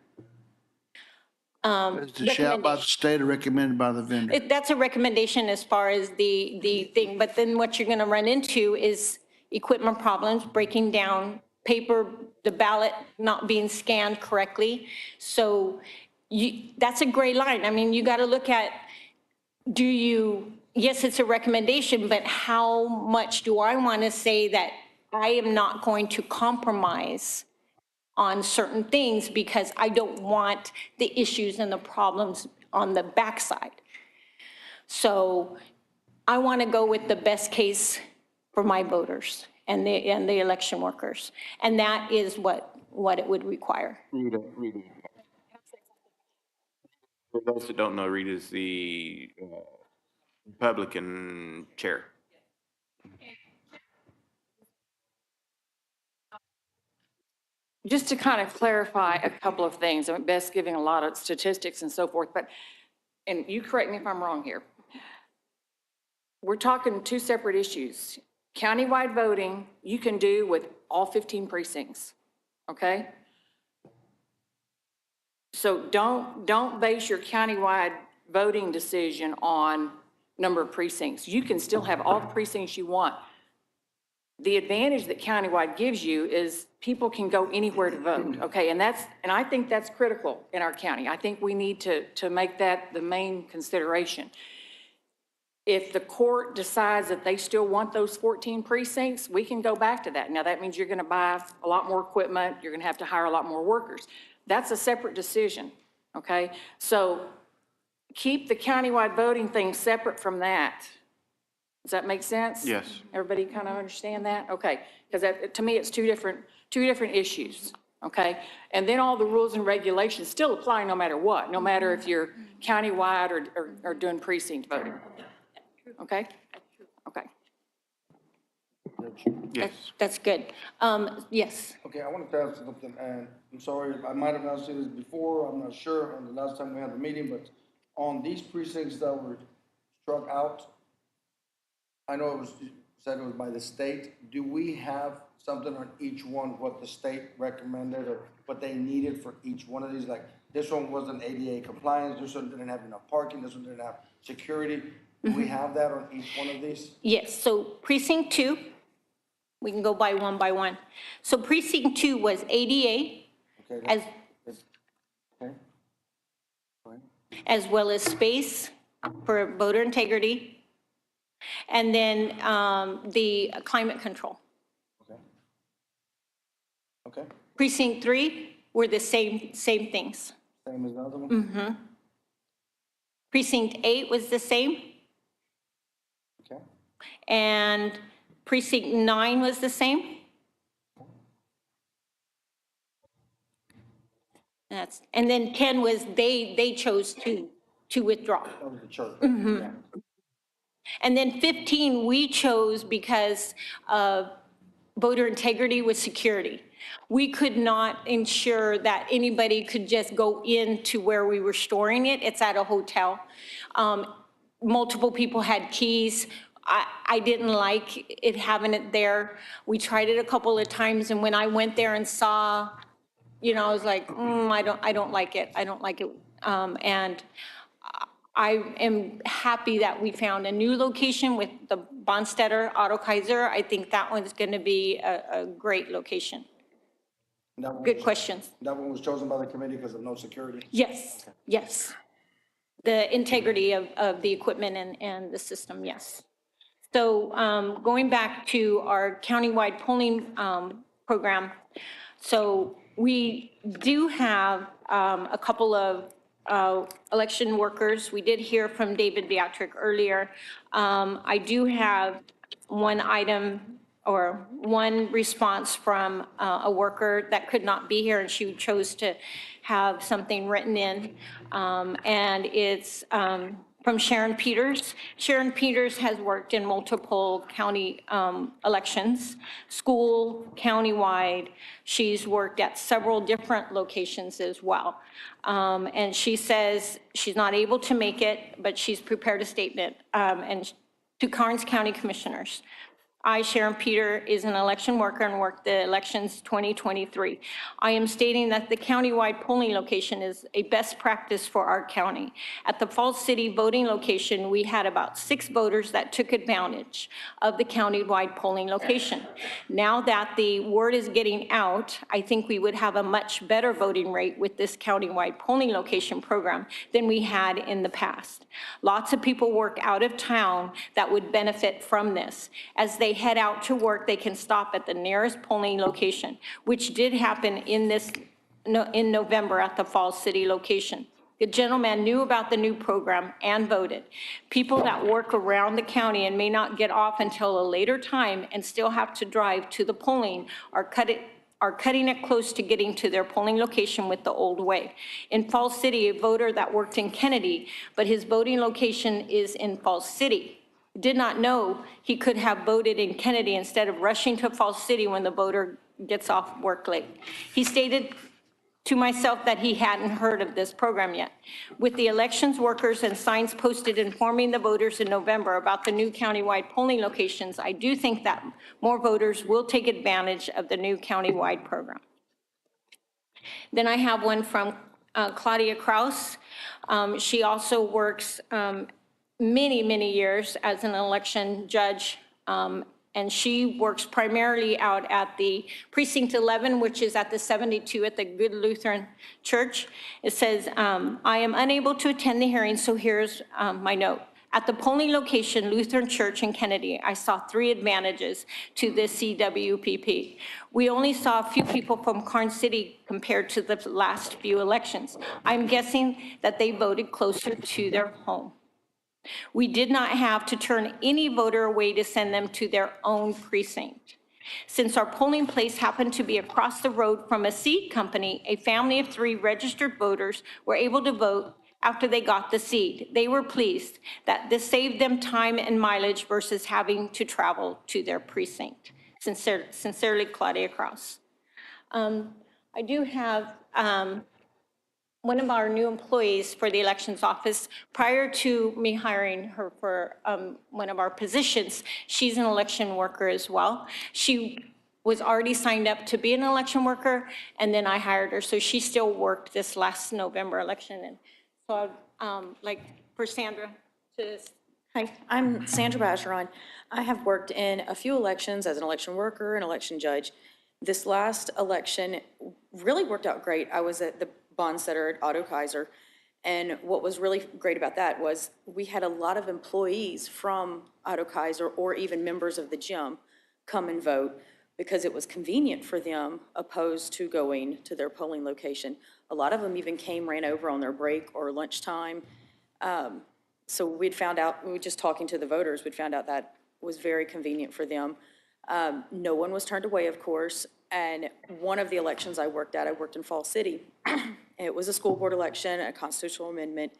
Is it shall by the state or recommended by the vendor? That's a recommendation as far as the thing, but then what you're going to run into is equipment problems, breaking down paper, the ballot not being scanned correctly. So that's a gray line. I mean, you got to look at, yes, it's a recommendation, but how much do I want to say that I am not going to compromise on certain things because I don't want the issues and the problems on the backside. So I want to go with the best case for my voters and the election workers. And that is what it would require. Rita. For those that don't know, Rita is the Republican chair. Just to kind of clarify a couple of things, I mean, Beth's giving a lot of statistics and so forth, but, and you correct me if I'm wrong here. We're talking two separate issues. Countywide voting, you can do with all 15 precincts, okay? So don't base your countywide voting decision on number of precincts. You can still have all the precincts you want. The advantage that countywide gives you is people can go anywhere to vote, okay? And I think that's critical in our county. I think we need to make that the main consideration. If the court decides that they still want those 14 precincts, we can go back to that. Now, that means you're going to buy a lot more equipment. You're going to have to hire a lot more workers. That's a separate decision, okay? So keep the countywide voting thing separate from that. Does that make sense? Yes. Everybody kind of understand that? Okay, because to me, it's two different issues, okay? And then all the rules and regulations still apply no matter what, no matter if you're countywide or doing precinct voting. Okay? Okay. Yes. That's good. Yes. Okay, I wanted to ask something, and I'm sorry, I might have asked you this before, I'm not sure, on the last time we had the meeting, but on these precincts that were struck out, I know it was, you said it was by the state, do we have something on each one, what the state recommended or what they needed for each one of these? Like, this one wasn't ADA compliance, this one didn't have enough parking, this one didn't have security. Do we have that on each one of these? Yes, so precinct 2, we can go by one. So precinct 2 was ADA, Okay, as, okay. Go ahead. as well as space for voter integrity, and then the climate control. Okay. Okay, Precinct 3 were the same things. same as the other one? Precinct 8 was the same, Okay, and precinct 9 was the same. And then 10 was, they chose to withdraw. that was the church. Yeah. And then 15, we chose because of voter integrity with security. We could not ensure that anybody could just go into where we were storing it. It's at a hotel. Multiple people had keys. I didn't like it having it there. We tried it a couple of times, and when I went there and saw, you know, I was like, I don't like it. I don't like it. And I am happy that we found a new location with the Bonstetter Auto Kaiser. I think that one's going to be a great location. That one Good was- questions. That one was chosen by the committee because of no security? Yes, yes. The integrity of the equipment and the system, yes. So going back to our countywide polling program, so we do have a couple of election workers. We did hear from David Beatrick earlier. I do have one item or one response from a worker that could not be here, and she chose to have something written in. And it's from Sharon Peters. Sharon Peters has worked in multiple county elections, school, countywide. She's worked at several different locations as well. And she says she's not able to make it, but she's prepared a statement and to Karnes County Commissioners. I, Sharon Peter, is an election worker and worked the elections 2023. I am stating that the countywide polling location is a best practice for our county. At the Falls City voting location, we had about 6 voters that took advantage of the countywide polling location. Now that the word is getting out, I think we would have a much better voting rate with this countywide polling location program than we had in the past. Lots of people work out of town that would benefit from this. As they head out to work, they can stop at the nearest polling location, which did happen in November at the Falls City location. The gentleman knew about the new program and voted. People that work around the county and may not get off until a later time and still have to drive to the polling are cutting it close to getting to their polling location with the old way. In Falls City, a voter that worked in Kennedy, but his voting location is in Falls City, did not know he could have voted in Kennedy instead of rushing to Falls City when the voter gets off work late. He stated to myself that he hadn't heard of this program yet. With the elections workers and signs posted informing the voters in November about the new countywide polling locations, I do think that more voters will take advantage of the new countywide program. Then I have one from Claudia Kraus. She also works many, many years as an election judge, and she works primarily out at the precinct 11, which is at the 72 at the Good Lutheran Church. It says, I am unable to attend the hearing, so here's my note. At the polling location, Lutheran Church in Kennedy, I saw 3 advantages to this CWPP. We only saw a few people from Karnes City compared to the last few elections. I'm guessing that they voted closer to their home. We did not have to turn any voter away to send them to their own precinct. Since our polling place happened to be across the road from a seed company, a family of 3 registered voters were able to vote after they got the seed. They were pleased that this saved them time and mileage versus having to travel to their precinct. Sincerely, Claudia Kraus. I do have one of our new employees for the elections office. Prior to me hiring her for one of our positions, she's an election worker as well. She was already signed up to be an election worker, and then I hired her, so she still worked this last November election. And so I'd like for Sandra to. Hi, I'm Sandra Bacheron. I have worked in a few elections as an election worker and election judge. This last election really worked out great. I was at the bond setter at Otto Kaiser, and what was really great about that was we had a lot of employees from Otto Kaiser or even members of the gym come and vote because it was convenient for them opposed to going to their polling location. A lot of them even ran over on their break or lunchtime. So we'd found out, we were just talking to the voters, we'd found out that was very convenient for them. No one was turned away, of course, and one of the elections I worked in Falls City. It was a school board election, a constitutional amendment,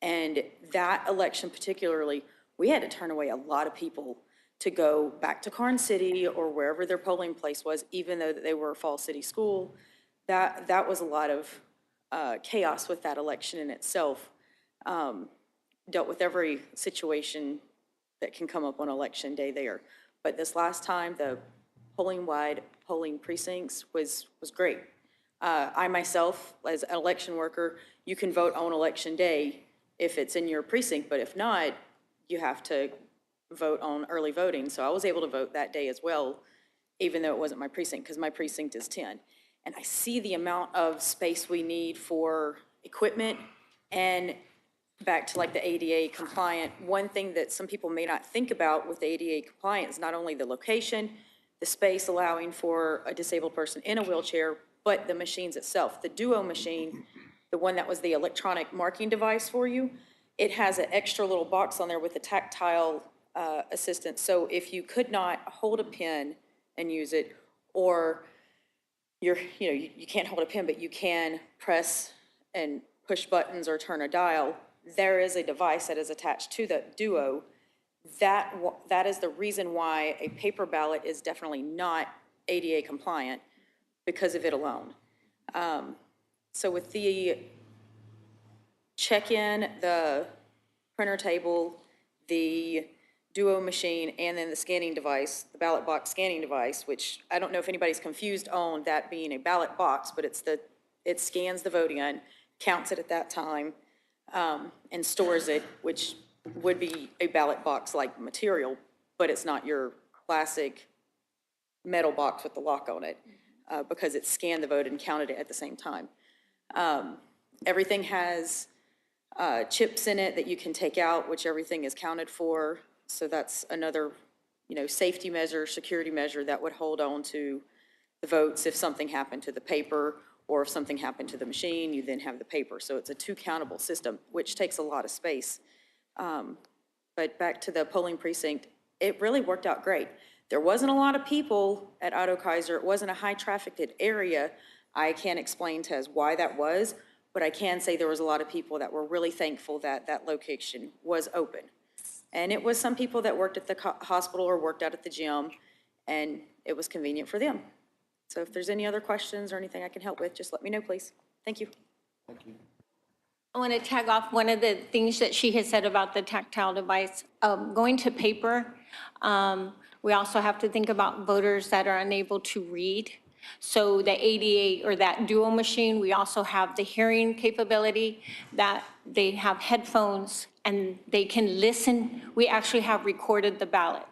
and that election particularly, we had to turn away a lot of people to go back to Karnes City or wherever their polling place was, even though they were a Falls City school. That was a lot of chaos with that election in itself. Dealt with every situation that can come up on election day there. But this last time, the polling precincts was great. I myself, as an election worker, you can vote on election day if it's in your precinct, but if not, you have to vote on early voting. So I was able to vote that day as well, even though it wasn't my precinct, because my precinct is 10. And I see the amount of space we need for equipment, and back to like the ADA compliant, one thing that some people may not think about with the ADA compliant is not only the location, the space allowing for a disabled person in a wheelchair, but the machines itself. The Duo machine, the one that was the electronic marking device for you, it has an extra little box on there with a tactile assistance. So if you could not hold a pen and use it, or you can't hold a pen, but you can press and push buttons or turn a dial, there is a device that is attached to the Duo. That is the reason why a paper ballot is definitely not ADA compliant, because of it alone. So with the check-in, the printer table, the duo machine, and then the scanning device, the ballot box scanning device, which I don't know if anybody's confused on that being a ballot box, but it scans the vote in, counts it at that time, and stores it, which would be a ballot box-like material, but it's not your classic metal box with the lock on it, because it scanned the vote and counted it at the same time. Everything has chips in it that you can take out, which everything is counted for. So that's another, safety measure, security measure that would hold on to the votes if something happened to the paper, or if something happened to the machine, you then have the paper. So it's a two-countable system, which takes a lot of space. But back to the polling precinct, it really worked out great. There wasn't a lot of people at Otto Kaiser. It wasn't a high-trafficked area. I can't explain to us why that was, but I can say there was a lot of people that were really thankful that that location was open. And it was some people that worked at the hospital or worked out at the gym, and it was convenient for them. So if there's any other questions or anything I can help with, just let me know, please. Thank you. I want to tag off one of the things that she has said about the tactile device. Going to paper, we also have to think about voters that are unable to read. So the ADA or that dual machine, we also have the hearing capability that they have headphones and they can listen. We actually have recorded the ballot.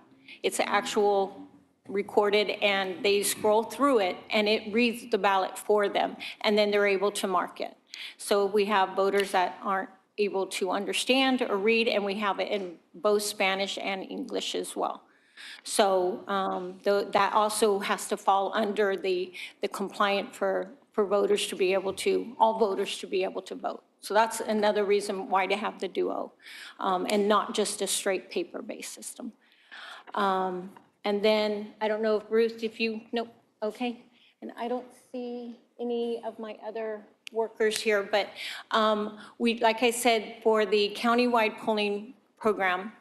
It's actual recorded and they scroll through it and it reads the ballot for them and then they're able to mark it. So we have voters that aren't able to understand or read, and we have it in both Spanish and English as well. So that also has to fall under the compliant for voters to be able to, all voters to be able to vote. So that's another reason why to have the duo, and not just a straight paper-based system. And then, I don't know if Ruth, if you, nope, okay. And I don't see any of my other workers here, but like I said, for the countywide polling program,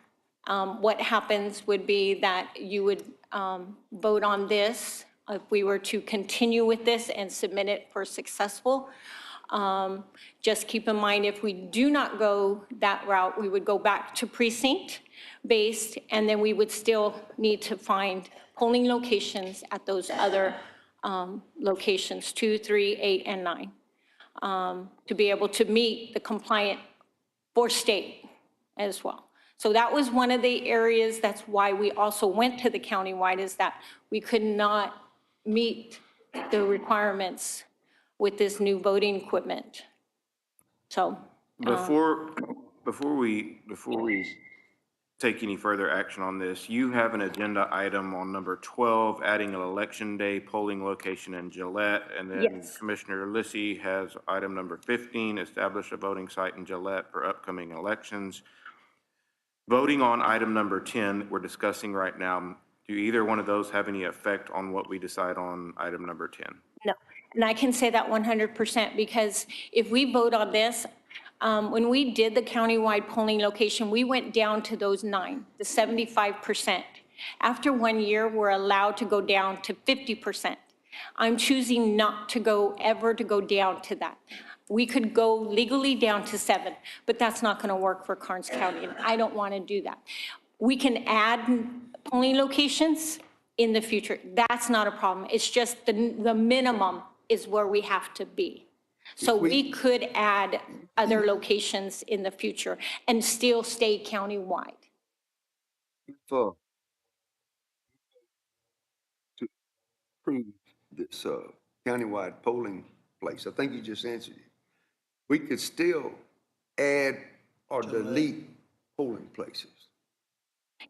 what happens would be that you would vote on this if we were to continue with this and submit it for successful. Just keep in mind, if we do not go that route, we would go back to precinct-based, and then we would still need to find polling locations at those other locations, 2, 3, 8, and 9, to be able to meet the compliant for state as well. So that was one of the areas, that's why we also went to the countywide, is that we could not meet the requirements with this new voting equipment. So. Before we take any further action on this, you have an agenda item on number 12, adding an election day polling location in Gillette. And then Yes. Commissioner Lissy has item number 15, establish a voting site in Gillette for upcoming elections. Voting on item number 10 that we're discussing right now, do either one of those have any effect on what we decide on item number 10? No, and I can say that 100% because if we vote on this, when we did the countywide polling location, we went down to those 9, the 75%. After 1 year, we're allowed to go down to 50%. I'm choosing not to ever go down to that. We could go legally down to 7, but that's not going to work for Karnes County, and I don't want to do that. We can add polling locations in the future. That's not a problem. It's just the minimum is where we have to be. So we could add other locations in the future and still stay countywide. For to approve this countywide polling place, I think you just answered it. We could still add or delete polling places.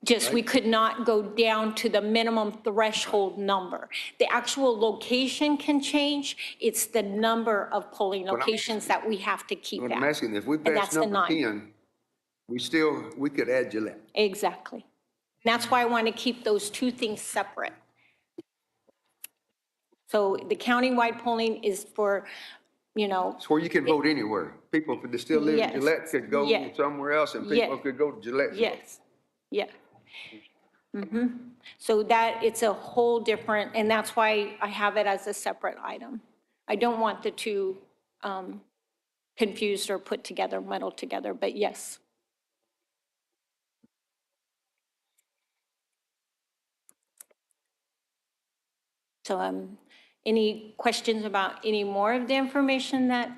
Just we could not go down to the minimum threshold number. The actual location can change. It's the number of polling locations that we have to keep What I'm at. asking, if we And pass that's the number 9. 10, we could add Gillette. Exactly. That's why I want to keep those two things separate. So the countywide polling is for, It's where you can vote anywhere. People that still live in Yes. Gillette could go Yeah. somewhere else, and people Yeah. could go to Gillette. to vote. yes, yeah. So that, it's a whole different, and that's why I have it as a separate item. I don't want the two confused or put together, muddled together, but yes. So any questions about any more of the information that,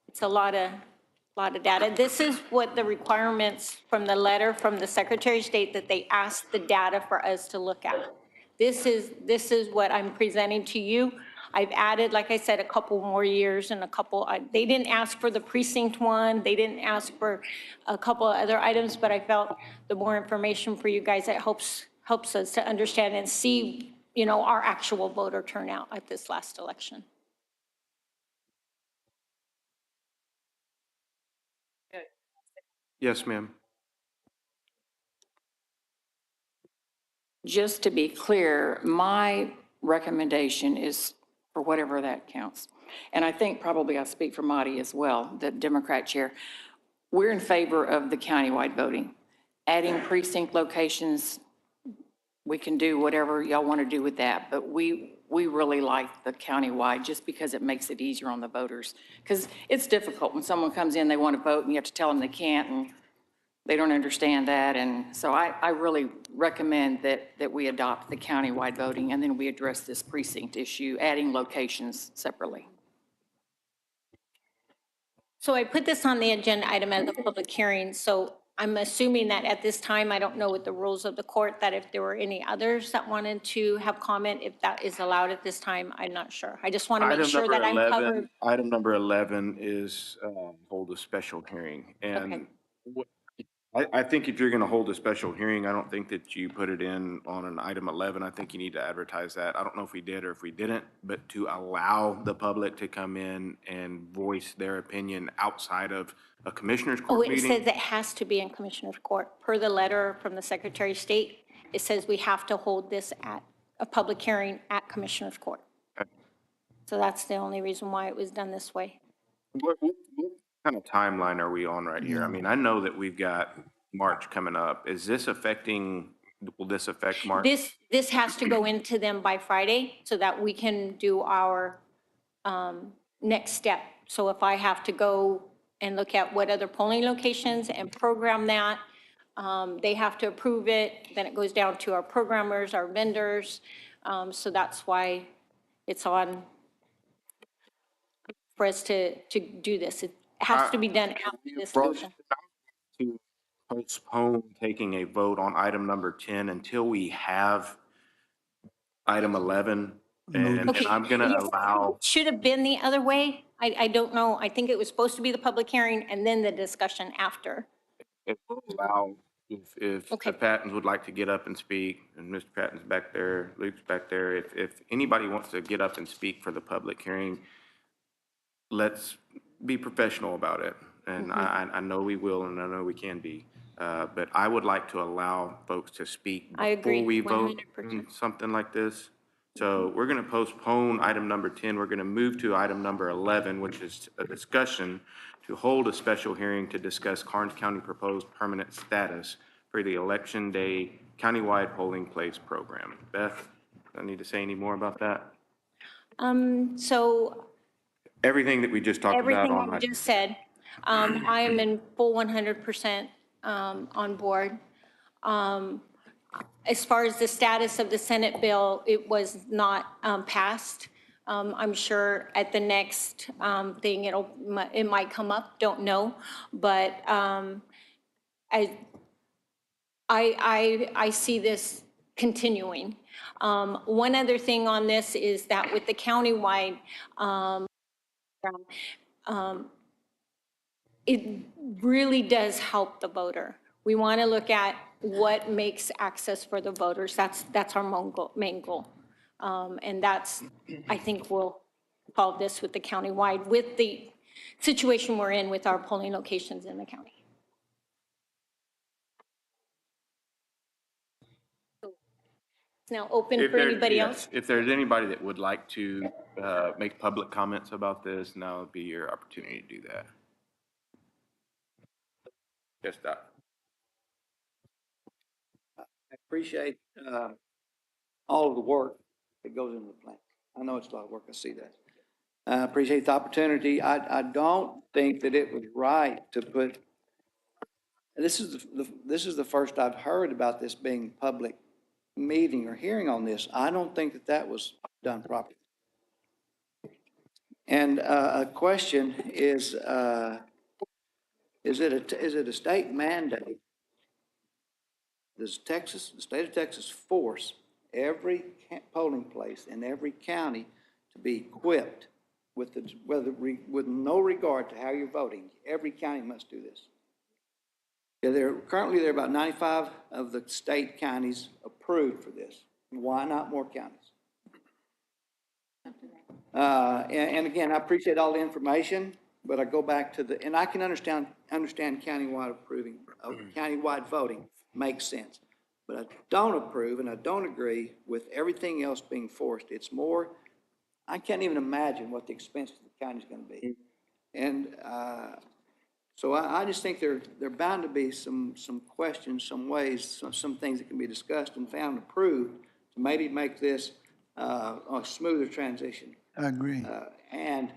it's a lot of data. This is what the requirements from the letter from the Secretary of State that they asked the data for us to look at. This is what I'm presenting to you. I've added, like I said, a couple more years and a couple, they didn't ask for the precinct one, they didn't ask for a couple of other items, but I felt the more information for you guys, that helps us to understand and see, you know, our actual voter turnout at this last election. Yes, ma'am. Just to be clear, my recommendation is for whatever that counts. And I think probably I speak for Marty as well, the Democrat chair. We're in favor of the countywide voting. Adding precinct locations, we can do whatever y'all want to do with that, but we really like the countywide just because it makes it easier on the voters. Because it's difficult when someone comes in, they want to vote, and you have to tell them they can't, and they don't understand that. And so I really recommend that we adopt the countywide voting, and then we address this precinct issue, adding locations separately. So I put this on the agenda item as a public hearing, so I'm assuming that at this time, I don't know what the rules of the court, that if there were any others that wanted to have comment, if that is allowed at this time, I'm not sure. I just want to make Item sure number that I'm 11, covered. item number 11 is hold a special hearing. Okay. And what- I think if you're going to hold a special hearing, I don't think that you put it in on an item 11. I think you need to advertise that. I don't know if we did or if we didn't, but to allow the public to come in and voice their opinion outside of a commissioner's Oh, court it says meeting. it has to be in Commissioner's Court. Per the letter from the Secretary of State, it says we have to hold this at a public hearing at Commissioner's Court. So that's the only reason why it was done this way. What kind of timeline are we on right here? I mean, I know that we've got March coming up. Is this affecting, will this affect March? This has to go into them by Friday so that we can do our next step. So if I have to go and look at what other polling locations and program that, they have to approve it, then it goes down to our programmers, our vendors. So that's why it's on for us to do this. It has to be done after this election. To postpone taking a vote on item number 10 until we have item 11. And Okay. I'm going to Yes, allow, should have been the other way. I don't know. I think it was supposed to be the public hearing and then the discussion after. if we'll allow, if Okay. Pattons would like to get up and speak, and Mr. Patton's back there, Luke's back there, if anybody wants to get up and speak for the public hearing, let's be professional about it. And I know we will, and I know we can be. But I would like to allow folks to speak I agree, before we vote 100%. on something like this. So we're going to postpone item number 10. We're going to move to item number 11, which is a discussion to hold a special hearing to discuss Karnes County proposed permanent status for the Election Day countywide polling place program. Beth, do I need to say any more about that? So Everything that we just talked about everything on I item. just said, I am in full 100% on board. As far as the status of the Senate bill, it was not passed. I'm sure at the next thing, it might come up, don't know. But I see this continuing. One other thing on this is that with the countywide, it really does help the voter. We want to look at what makes access for the voters. That's our main goal. And that's, I think we'll solve this with the countywide, with the situation we're in with our polling locations in the county. It's now open If for there, anybody yes, else. if there's anybody that would like to make public comments about this, now would be your opportunity to do that. Yes, Doc. I appreciate all of the work that goes into the plan. I know it's a lot of work, I see that. I appreciate the opportunity. I don't think that it was right to put, this is the first I've heard about this being public meeting or hearing on this, I don't think that that was done properly. And a question is it a state mandate? Does Texas, the state of Texas force every polling place in every county to be equipped with with no regard to how you're voting? Every county must do this. Yeah, currently there are about 95 of the state counties approved for this. Why not more counties? And again, I appreciate all the information, but I go back to and I can understand countywide approving, countywide voting makes sense. But I don't approve and I don't agree with everything else being forced. It's more, I can't even imagine what the expense to the county is going to be. And so I just think there are bound to be some questions, some ways, some things that can be discussed and found approved to maybe make this a smoother transition. I agree. And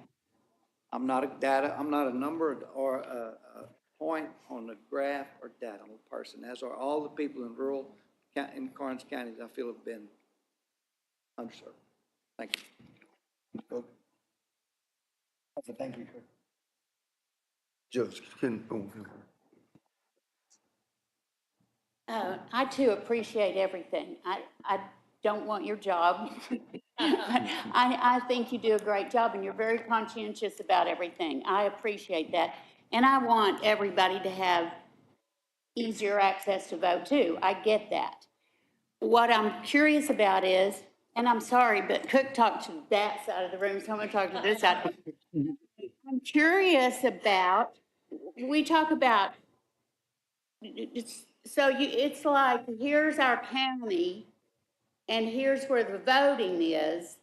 I'm not a number or a point on the graph or data. I'm a person, as are all the people in in Karnes County that I feel have been underserved. Thank you. Thank you. Judge, I too appreciate everything. I don't want your job. I think you do a great job and you're very conscientious about everything. I appreciate that. And I want everybody to have easier access to vote too. I get that. What I'm curious about is, and I'm sorry, but Cook talked to that side of the room, so I'm going to talk to this side. I'm curious about, we talk about, it's like, here's our county, and here's where the voting is.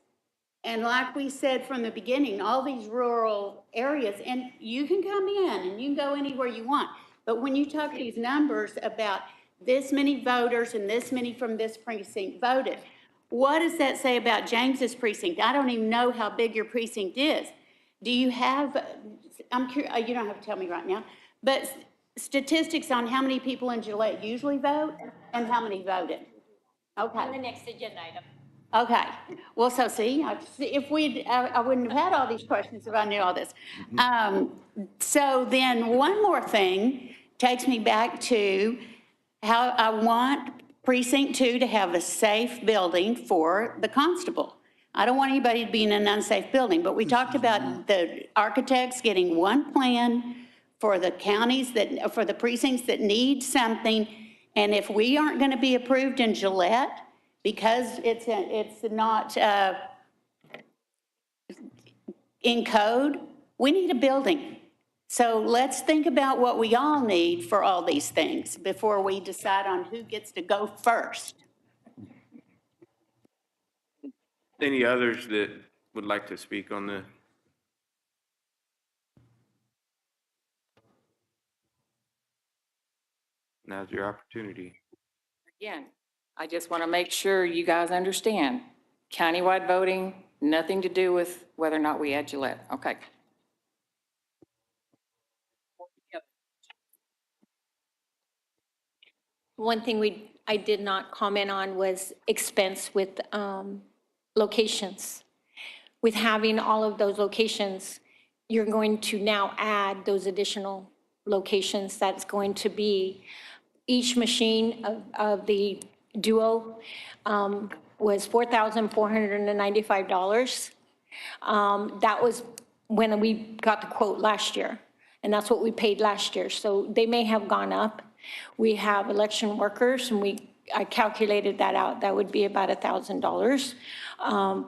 And like we said from the beginning, all these rural areas, and you can come in and you can go anywhere you want. But when you talk these numbers about this many voters and this many from this precinct voted, what does that say about James's precinct? I don't even know how big your precinct is. Do you have, I'm curious, you don't have to tell me right now, but statistics on how many people in Gillette usually vote and how many voted? Okay. On the next agenda item. Okay, well, so see, if I wouldn't have had all these questions if I knew all this. So then one more thing takes me back to how I want precinct 2 to have a safe building for the constable. I don't want anybody to be in an unsafe building, but we talked about the architects getting one plan for the counties for the precincts that need something. And if we aren't going to be approved in Gillette, because it's not in code, we need a building. So let's think about what we all need for all these things before we decide on who gets to go first. Any others that would like to speak on the? Now's your opportunity. Again, I just want to make sure you guys understand, countywide voting, nothing to do with whether or not we add Gillette. Okay. One thing I did not comment on was expense with locations. With having all of those locations, you're going to now add those additional locations. That's going to be, each machine of the Duo was $4,495. That was when we got the quote last year, and that's what we paid last year. So they may have gone up. We have election workers, and I calculated that out. That would be about $1,000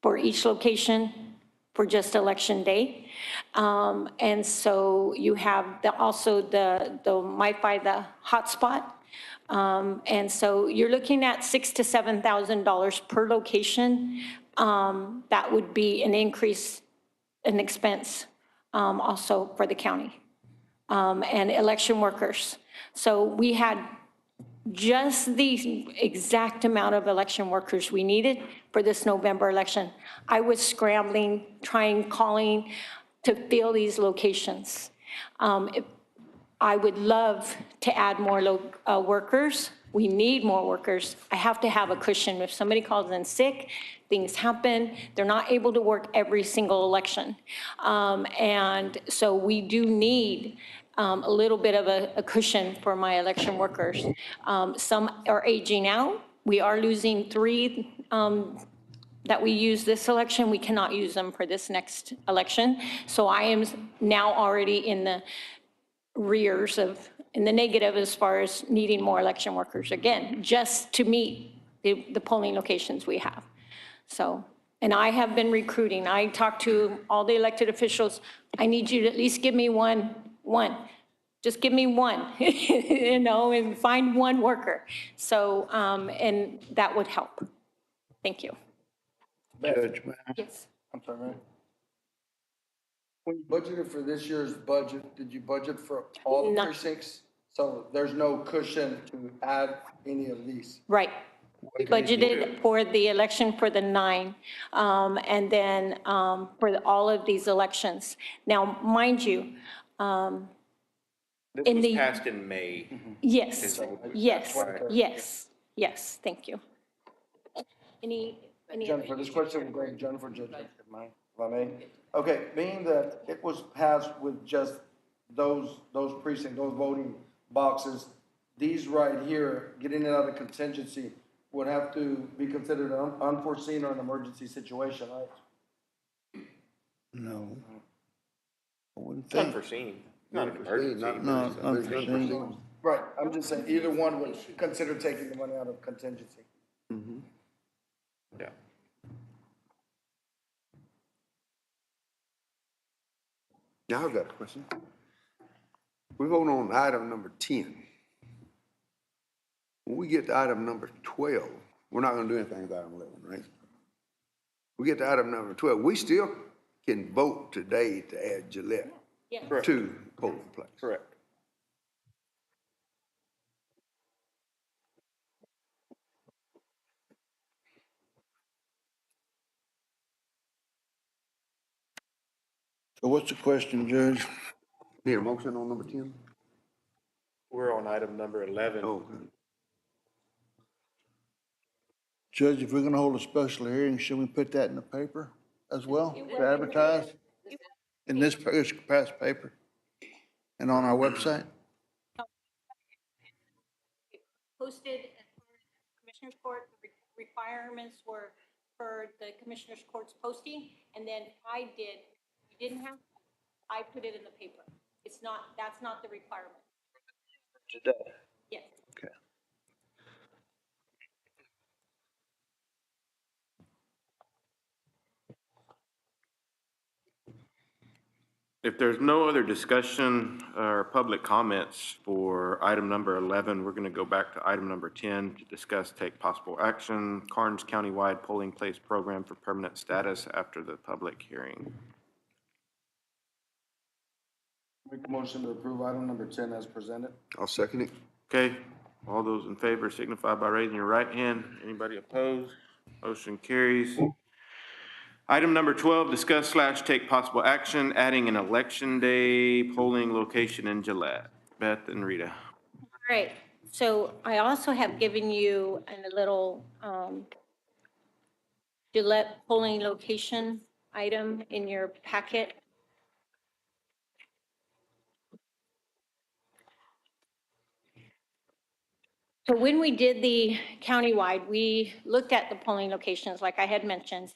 for each location for just election day. And so you have also the MiFi, the hotspot. And so you're looking at $6,000 to $7,000 per location. That would be an increase in expense also for the county and election workers. So we had just the exact amount of election workers we needed for this November election. I was scrambling, calling to fill these locations. I would love to add more workers We need more workers. I have to have a cushion. If somebody calls in sick, things happen, they're not able to work every single election. And so we do need a little bit of a cushion for my election workers. Some are aging out. We are losing 3 that we use this election. We cannot use them for this next election. So I am now already in the rears of, in the negative as far as needing more election workers, again, just to meet the polling locations we have. So, and I have been recruiting. I talked to all the elected officials. I need you to at least give me one. Just give me one, you know, and find one worker. So, and that would help. Thank you. Judge, man. Yes. I'm sorry, man. When you budgeted for this year's budget, did you budget for all the No. precincts? So there's no cushion to add any of these? Right. We budgeted for the election for the 9, and then for all of these elections. Now, mind you, This In was the- passed in May. yes, yes, right. yes, thank you. Any other? Jennifer, this question will go to Jennifer, Judge, if I may. Okay, being that it was passed with just those precincts, those voting boxes, these right here, getting it out of contingency would have to be considered an unforeseen or an emergency situation, right? No. I wouldn't It's think. unforeseen, not an emergency. No, unforeseen. Right, I'm just saying, either one would consider taking the money out of contingency. Yeah. Now I've got a question. We're voting on item number 10. When we get to item number 12, we're not gonna do anything with item 11, right? We get to item number 12, we still can vote today to add Gillette to polling place. Correct. So what's the question, Judge? Need a motion on number 10? We're on item number 11. Oh, Judge, if we're gonna hold a special hearing, should we put that in the paper as well, to advertise? In this past paper? And on our website? Posted as far as Commissioners Court, the requirements were for the Commissioners Court's posting, and then I didn't have, I put it in the paper. It's not, that's not the requirement. Today. Yes. Okay. If there's no other discussion or public comments for item number 11, we're going to go back to item number 10 to discuss take possible action, Karnes Countywide Polling Place Program for Permanent Status after the public hearing. Make a motion to approve item number 10 as presented. I'll second it. Okay, all those in favor signify by raising your right hand. Anybody opposed? Motion carries. Item number 12, discuss/take possible action, adding an election day polling location in Gillette. Beth and Rita. All right, so I also have given you a little Gillette polling location item in your packet. So when we did the countywide, we looked at the polling locations, like I had mentioned,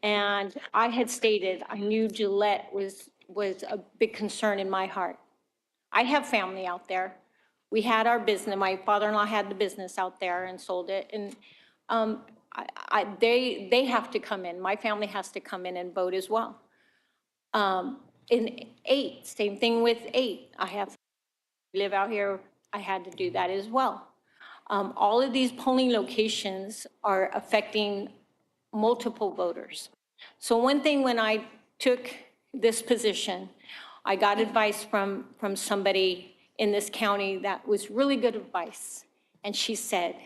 and I had stated I knew Gillette was a big concern in my heart. I have family out there. We had our business, my father-in-law had the business out there and sold it, and they have to come in, my family has to come in and vote as well. In 8, same thing with 8, live out here, I had to do that as well. All of these polling locations are affecting multiple voters. So one thing, when I took this position, I got advice from somebody in this county that was really good advice. And she said,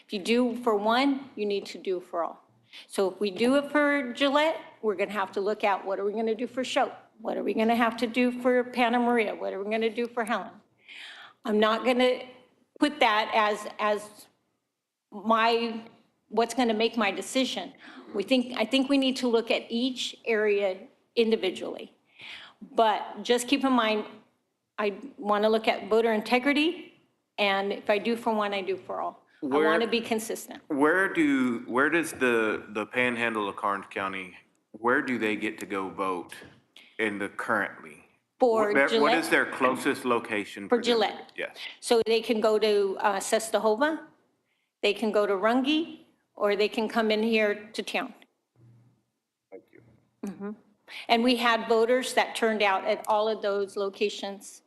if you do for one, you need to do for all. So if we do it for Gillette, we're gonna have to look at what are we gonna do for Choate? What are we gonna have to do for Santa Maria? What are we gonna do for Helen? I'm not gonna put that as what's going to make my decision. I think we need to look at each area individually. But just keep in mind, I want to look at voter integrity, and if I do for one, I do for all. I Where- want to be consistent. Where does the panhandle of Karnes County, where do they get to go vote in the currently? For What Gillette? is their closest location? For them? Gillette. Yes. So they can go to Sestahova, they can go to Runge, or they can come in here to town. Thank you. And we had voters that turned out at all of those locations.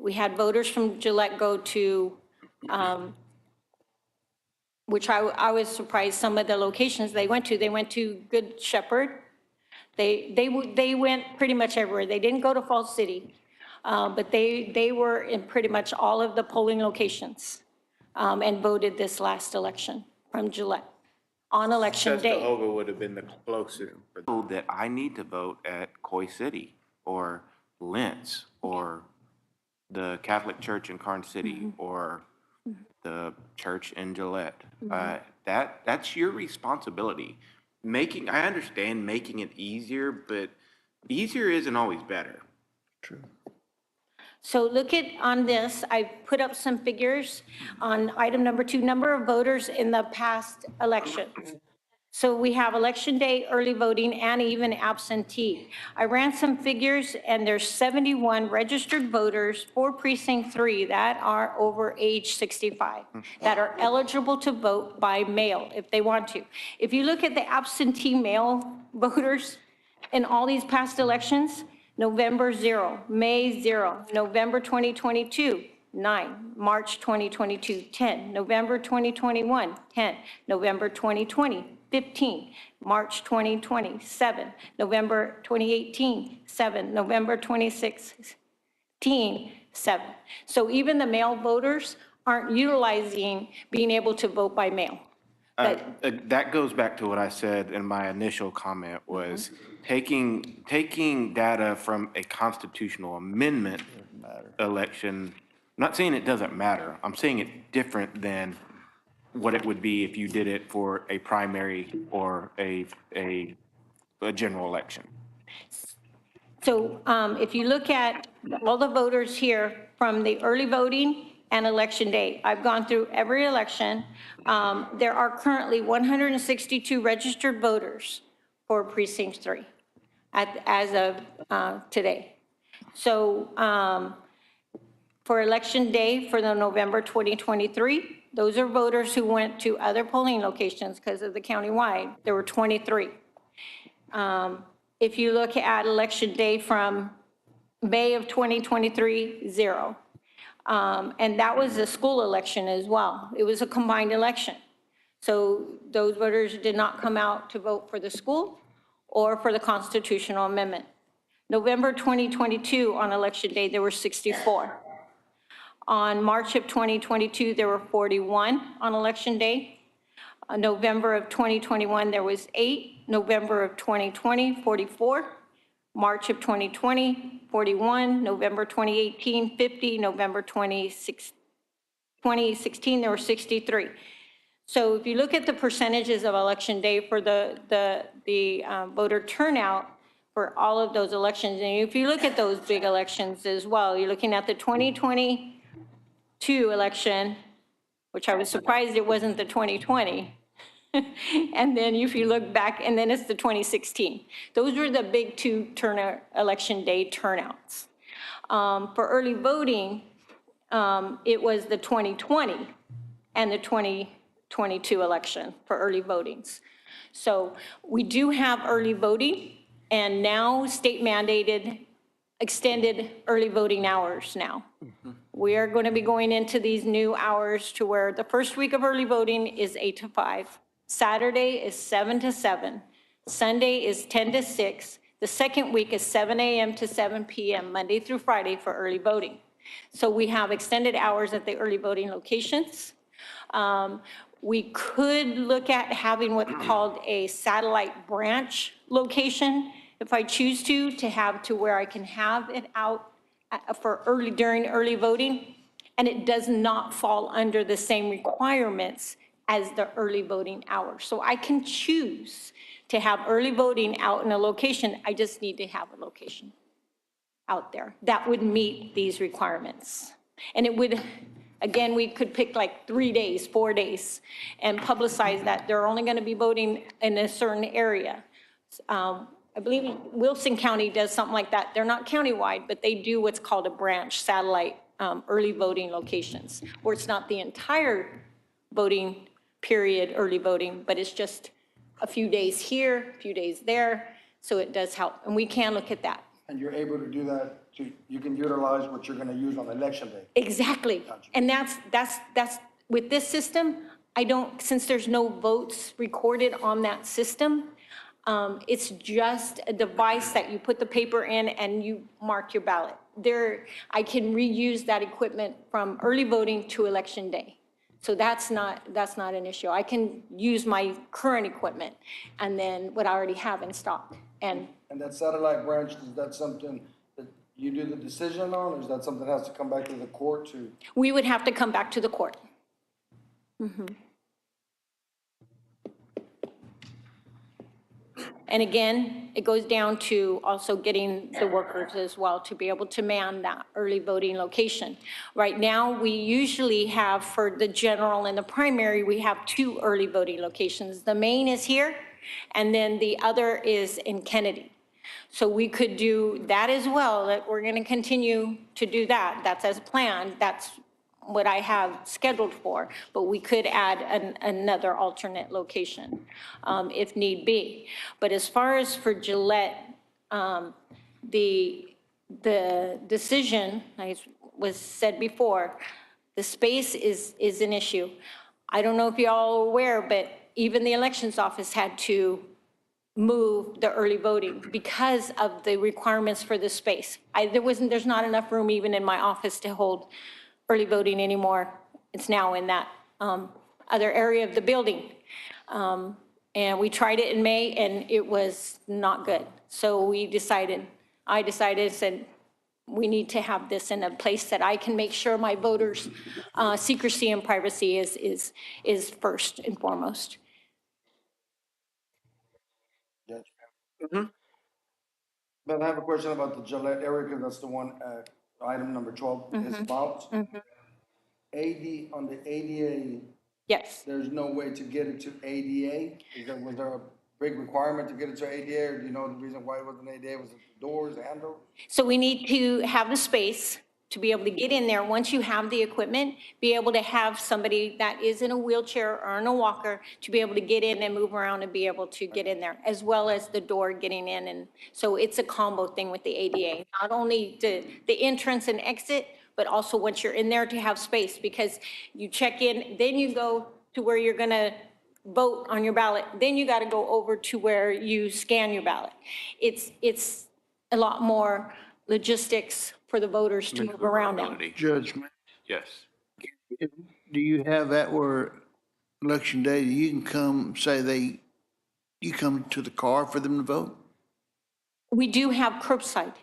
We had voters from Gillette go to, which I was surprised, some of the locations they went to Good Shepherd. They went pretty much everywhere. They didn't go to Falls City, but they were in pretty much all of the polling locations and voted this last election from Gillette on election day. Sestahova would have been the closest. That I need to vote at Coy City or Lentz or the Catholic Church in Karnes City or the church in Gillette. That's your responsibility. I understand making it easier, but easier isn't always better. So look at, on this, I put up some figures on item number 2, number of voters in the past elections. So we have election day, early voting, and even absentee. I ran some figures, and there's 71 registered voters for precinct 3 that are over age 65, that are eligible to vote by mail if they want to. If you look at the absentee mail voters in all these past elections, November 0, May 0, November 2022, 9, March 2022, 10, November 2021, 10, November 2020, 15, March 2020, 7, November 2018, 7, November 2016, 7. So even the mail voters aren't utilizing being able to vote by mail. That goes back to what I said in my initial comment was taking data from a constitutional amendment election. I'm not saying it doesn't matter. I'm saying it's different than what it would be if you did it for a primary or a general election. So if you look at all the voters here from the early voting and election day, I've gone through every election. There are currently 162 registered voters for precinct 3 as of today. So for election day for the November 2023, those are voters who went to other polling locations because of the countywide. There were 23. If you look at election day from May of 2023, 0. And that was a school election as well. It was a combined election. So those voters did not come out to vote for the school or for the constitutional amendment. November 2022, on election day, there were 64. On March of 2022, there were 41 on election day. November of 2021, there was 8. November of 2020, 44. March of 2020, 41. November 2018, 50. November 2016, there were 63. So if you look at the percentages of election day for the voter turnout for all of those elections, and if you look at those big elections as well, you're looking at the 2022 election, which I was surprised it wasn't the 2020. And then if you look back, and then it's the 2016. Those were the big 2 election day turnouts. For early voting, it was the 2020 and the 2022 election for early votings. So we do have early voting, and now state mandated extended early voting hours now. We are going to be going into these new hours to where the first week of early voting is 8 to 5. Saturday is 7 to 7. Sunday is 10 to 6. The second week is 7 a.m. to 7 p.m., Monday through Friday for early voting. So we have extended hours at the early voting locations. We could look at having what's called a satellite branch location, if I choose to have to where I can have it out for during early voting. and it does not fall under the same requirements as the early voting hours. So I can choose to have early voting out in a location, I just need to have a location out there that would meet these requirements. And it would, again, we could pick like 3 days, 4 days, and publicize that they're only going to be voting in a certain area. I believe Wilson County does something like that. They're not countywide, but they do what's called a branch satellite early voting locations, where it's not the entire voting period, early voting, but it's just a few days here, a few days there, so it does help. And we can look at that. And you're able to do that, you can utilize what you're gonna use on election day. Exactly. And that's, with this system, I don't, since there's no votes recorded on that system, it's just a device that you put the paper in and you mark your ballot. I can reuse that equipment from early voting to election day. So that's not an issue. I can use my current equipment and then what I already have in stock. And And that satellite branch, is that something that you do the decision on, or is that something that has to come back to the court to? we would have to come back to the court. And again, it goes down to also getting the workers as well to be able to man that early voting location. Right now, we usually have, for the general and the primary, we have 2 early voting locations. The main is here, and then the other is in Kennedy. So we could do that as well, that we're going to continue to do that. That's as planned. That's what I have scheduled for, but we could add another alternate location if need be. But as far as for Gillette, the decision, as was said before, the space is an issue. I don't know if y'all are aware, but even the elections office had to move the early voting because of the requirements for the space. There's not enough room even in my office to hold early voting anymore. It's now in that other area of the building. And we tried it in May and it was not good. So I decided, said, we need to have this in a place that I can make sure my voters' secrecy and privacy is first and foremost. Yes. But I have a question about the Gillette area, because that's the one, item number 12 is about. AD, on the ADA, Yes. there's no way to get it to ADA? Was there a big requirement to get it to ADA, or do you know the reason why it wasn't ADA? Was it the doors, the handle? So we need to have the space to be able to get in there. Once you have the equipment, be able to have somebody that is in a wheelchair or in a walker to be able to get in and move around and be able to get in there, as well as the door getting in. And so it's a combo thing with the ADA, not only the entrance and exit, but also once you're in there to have space, because you check in, then you go to where you're gonna vote on your ballot, then you gotta go over to where you scan your ballot. It's a lot more logistics for the voters to move around now. Judge, Yes. do you have that where election day, you can come, you come to the car for them to vote? We do have curbside,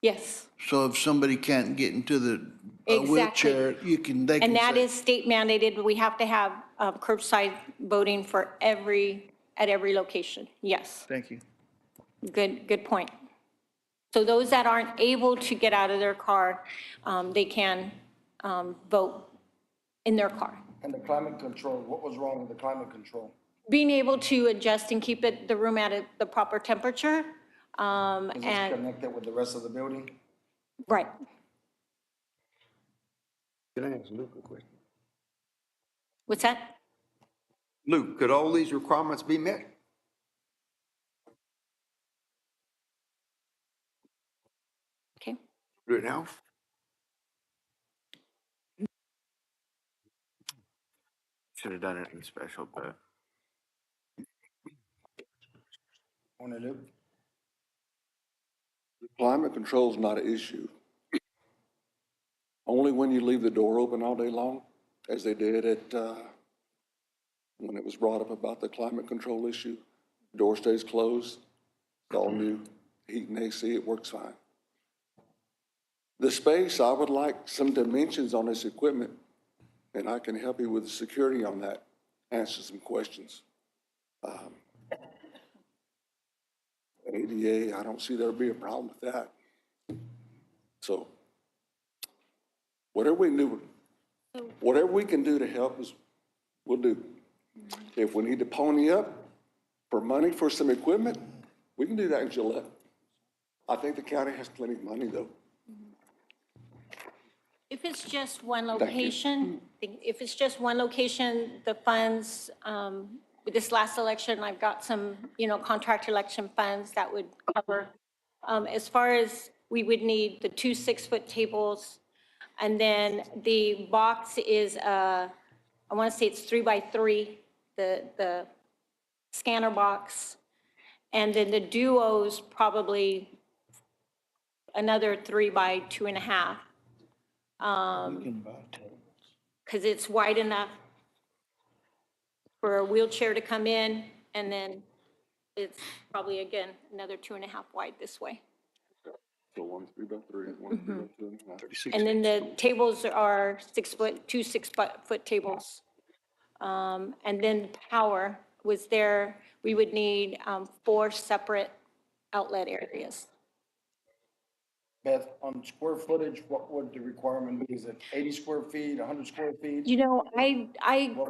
yes. So if somebody can't get into the Exactly. wheelchair, they can And that say, is state mandated, we have to have curbside voting at every location, yes. thank you. Good point. So those that aren't able to get out of their car, they can vote in their car. And the climate control, what was wrong with the climate control? Being able to adjust and keep the room at the proper temperature. Is this And, connected with the rest of the building? right. Can I ask Luke a question? What's that? Luke, could all these requirements be met? Okay. Do it now? Should have done it in special, but Morning, Luke. Climate control's not an issue. Only when you leave the door open all day long, as they did when it was brought up about the climate control issue. Door stays closed, it's all new, heat and AC, it works fine. The space, I would like some dimensions on this equipment, and I can help you with the security on that, answer some questions. ADA, I don't see there'll be a problem with that. So whatever we can do to help us, we'll do. If we need to pony up for money for some equipment, we can do that in Gillette. I think the county has plenty of money, though. If it's just one Thank you. location, the funds, with this last election, I've got some, contract election funds that would cover. As far as, we would need the 2 6-foot tables, and then the box is, I want to say it's 3 by 3, the scanner box. And then the duos, probably another 3 by 2.5. Because it's wide enough for a wheelchair to come in, and then it's probably, again, another 2.5 wide this way. So 1 3 by 3, 1 3 by 2. And then the tables are 6-foot, 2 6-foot tables. And then power was there, we would need 4 separate outlet areas. Beth, on square footage, what would the requirement be? Is it 80 square feet, 100 square feet? I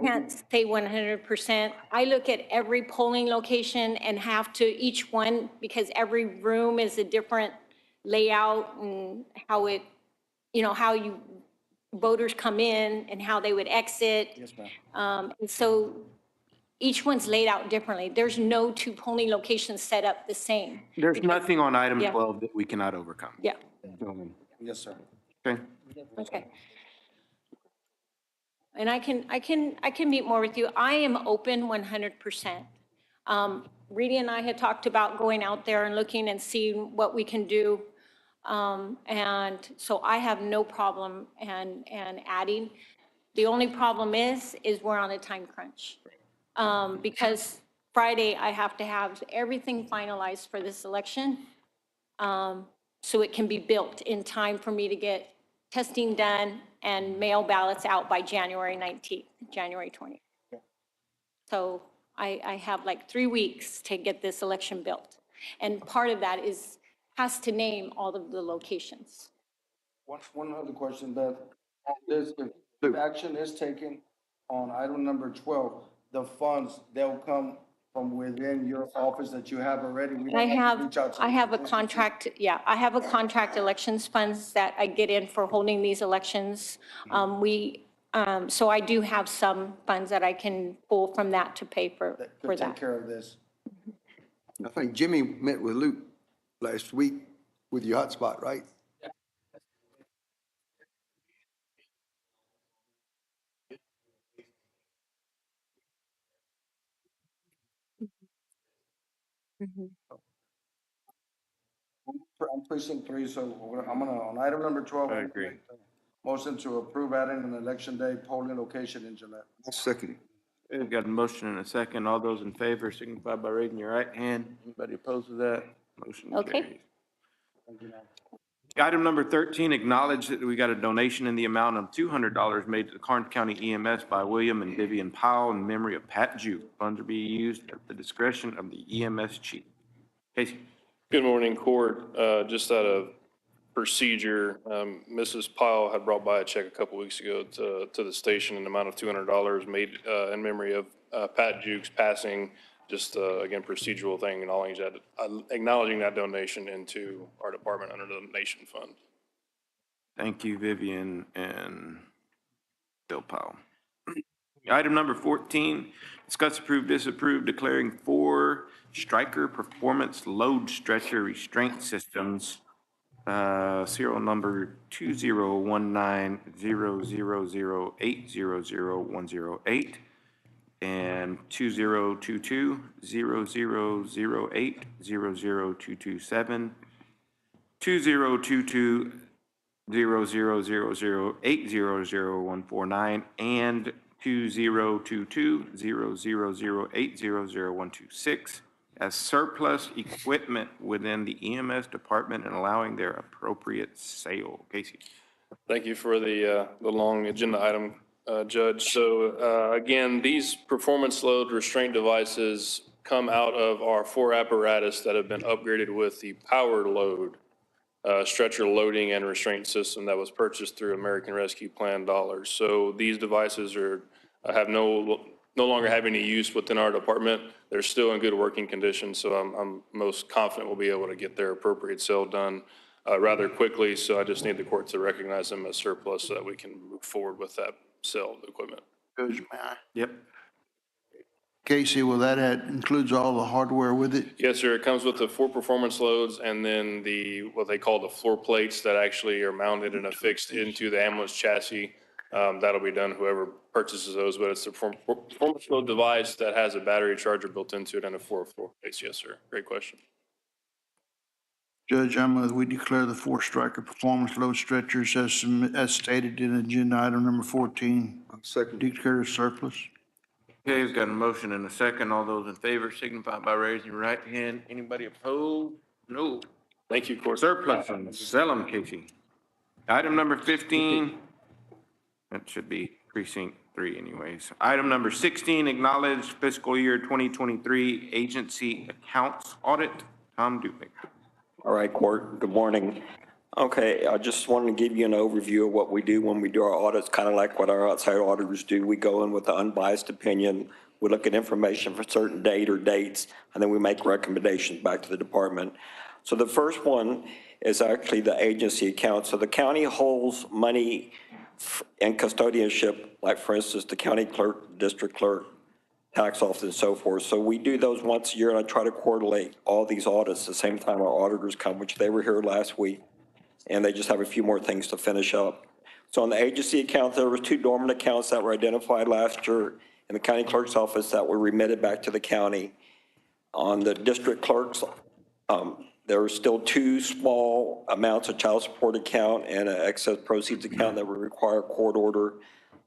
can't say 100%. I look at every polling location and have to, each one, because every room is a different layout and how it, how you, voters come in and how they would exit. Yes, ma'am. And so each one's laid out differently. There's no 2 polling locations set up the same. There's nothing on item Yeah. 12 that we cannot overcome. Yeah, Yes, sir. Okay. okay. And I can meet more with you. I am open 100%. Reedy and I had talked about going out there and looking and seeing what we can do. And so I have no problem and adding. The only problem is we're on a time crunch. Because Friday, I have to have everything finalized for this election, so it can be built in time for me to get testing done and mail ballots out by January 19th, January 20th. So I have like 3 weeks to get this election built. And part of that has to name all of the locations. One other question, Beth. If action is taken on item number 12, the funds, they'll come from within your office that you have already? We don't have to reach out to I have a the contract, yeah, I have a contract elections funds that I get in for holding these elections. So I do have some funds that I can pull from that to pay for to take that. care of this. I think Jimmy met with Luke last week with your hotspot, right? I'm precinct 3, so I'm gonna, on item number 12. I I'm gonna agree. make the motion to approve adding an election day polling location in Gillette. I'll second it. We've got a motion and a second. All those in favor signify by raising your right hand. Anybody opposed to that? Motion Okay. carries. Item number 13, acknowledge that we got a donation in the amount of $200 made to the Karnes County EMS by William and Vivian Powell in memory of Pat Juke. Funds are being used at the discretion of the EMS chief. Casey? Good morning, Court. Just out of procedure, Mrs. Pyle had brought by a check a couple weeks ago to the station in the amount of $200 made in memory of Pat Juke's passing. Just, again, procedural thing, acknowledging that donation into our department under the donation fund. Thank you, Vivian and Bill Powell. Item number 14, discuss, approve, disapprove, declaring 4 Stryker Performance Load Stretcher Restraint Systems, serial number 20190008000108 and 2022-0008-00227, 2022-0000800149, and 2022-0008-00126. as surplus equipment within the EMS department and allowing their appropriate sale. Casey? Thank you for the long agenda item, Judge. So again, these performance load restraint devices come out of our 4 apparatus that have been upgraded with the power load stretcher loading and restraint system that was purchased through American Rescue Plan dollars. So these devices have no longer have any use within our department. They're still in good working condition, so I'm most confident we'll be able to get their appropriate sale done rather quickly. So I just need the court to recognize them as surplus so that we can move forward with that sale of the equipment. Judge, may I? Yep. Casey, will that includes all the hardware with it? Yes, sir. It comes with the 4 performance loads and then what they call the floor plates that actually are mounted and affixed into the ambulance chassis. That'll be done whoever purchases those, but it's a performance load device that has a battery charger built into it and a 4 floor plates. Yes, sir. Great question. Judge, I move we declare the 4 striker performance load stretchers as stated in agenda item number 14. Second. Declare as surplus. Okay, we've got a motion and a second. All those in favor signify by raising your right hand. Anybody opposed? No. Thank you, Court. Surplus and sell them, Casey. Item number 15, that should be precinct 3 anyways. Item number 16, acknowledge fiscal year 2023 agency accounts audit. Tom Dupik. All right, Court, good morning. Okay, I just wanted to give you an overview of what we do when we do our audits, kind of like what our outside auditors do. We go in with an unbiased opinion. We look at information for certain date or dates, and then we make recommendations back to the department. So the first one is actually the agency account. So the county holds money in custodianship, like for instance, the county clerk, district clerk, tax office and so forth. So we do those once a year, and I try to correlate all these audits at the same time our auditors come, which they were here last week, and they just have a few more things to finish up. So on the agency account, there were 2 dormant accounts that were identified last year in the county clerk's office that were remitted back to the county. On the district clerk's, there were still 2 small amounts of child support account and an excess proceeds account that would require court order.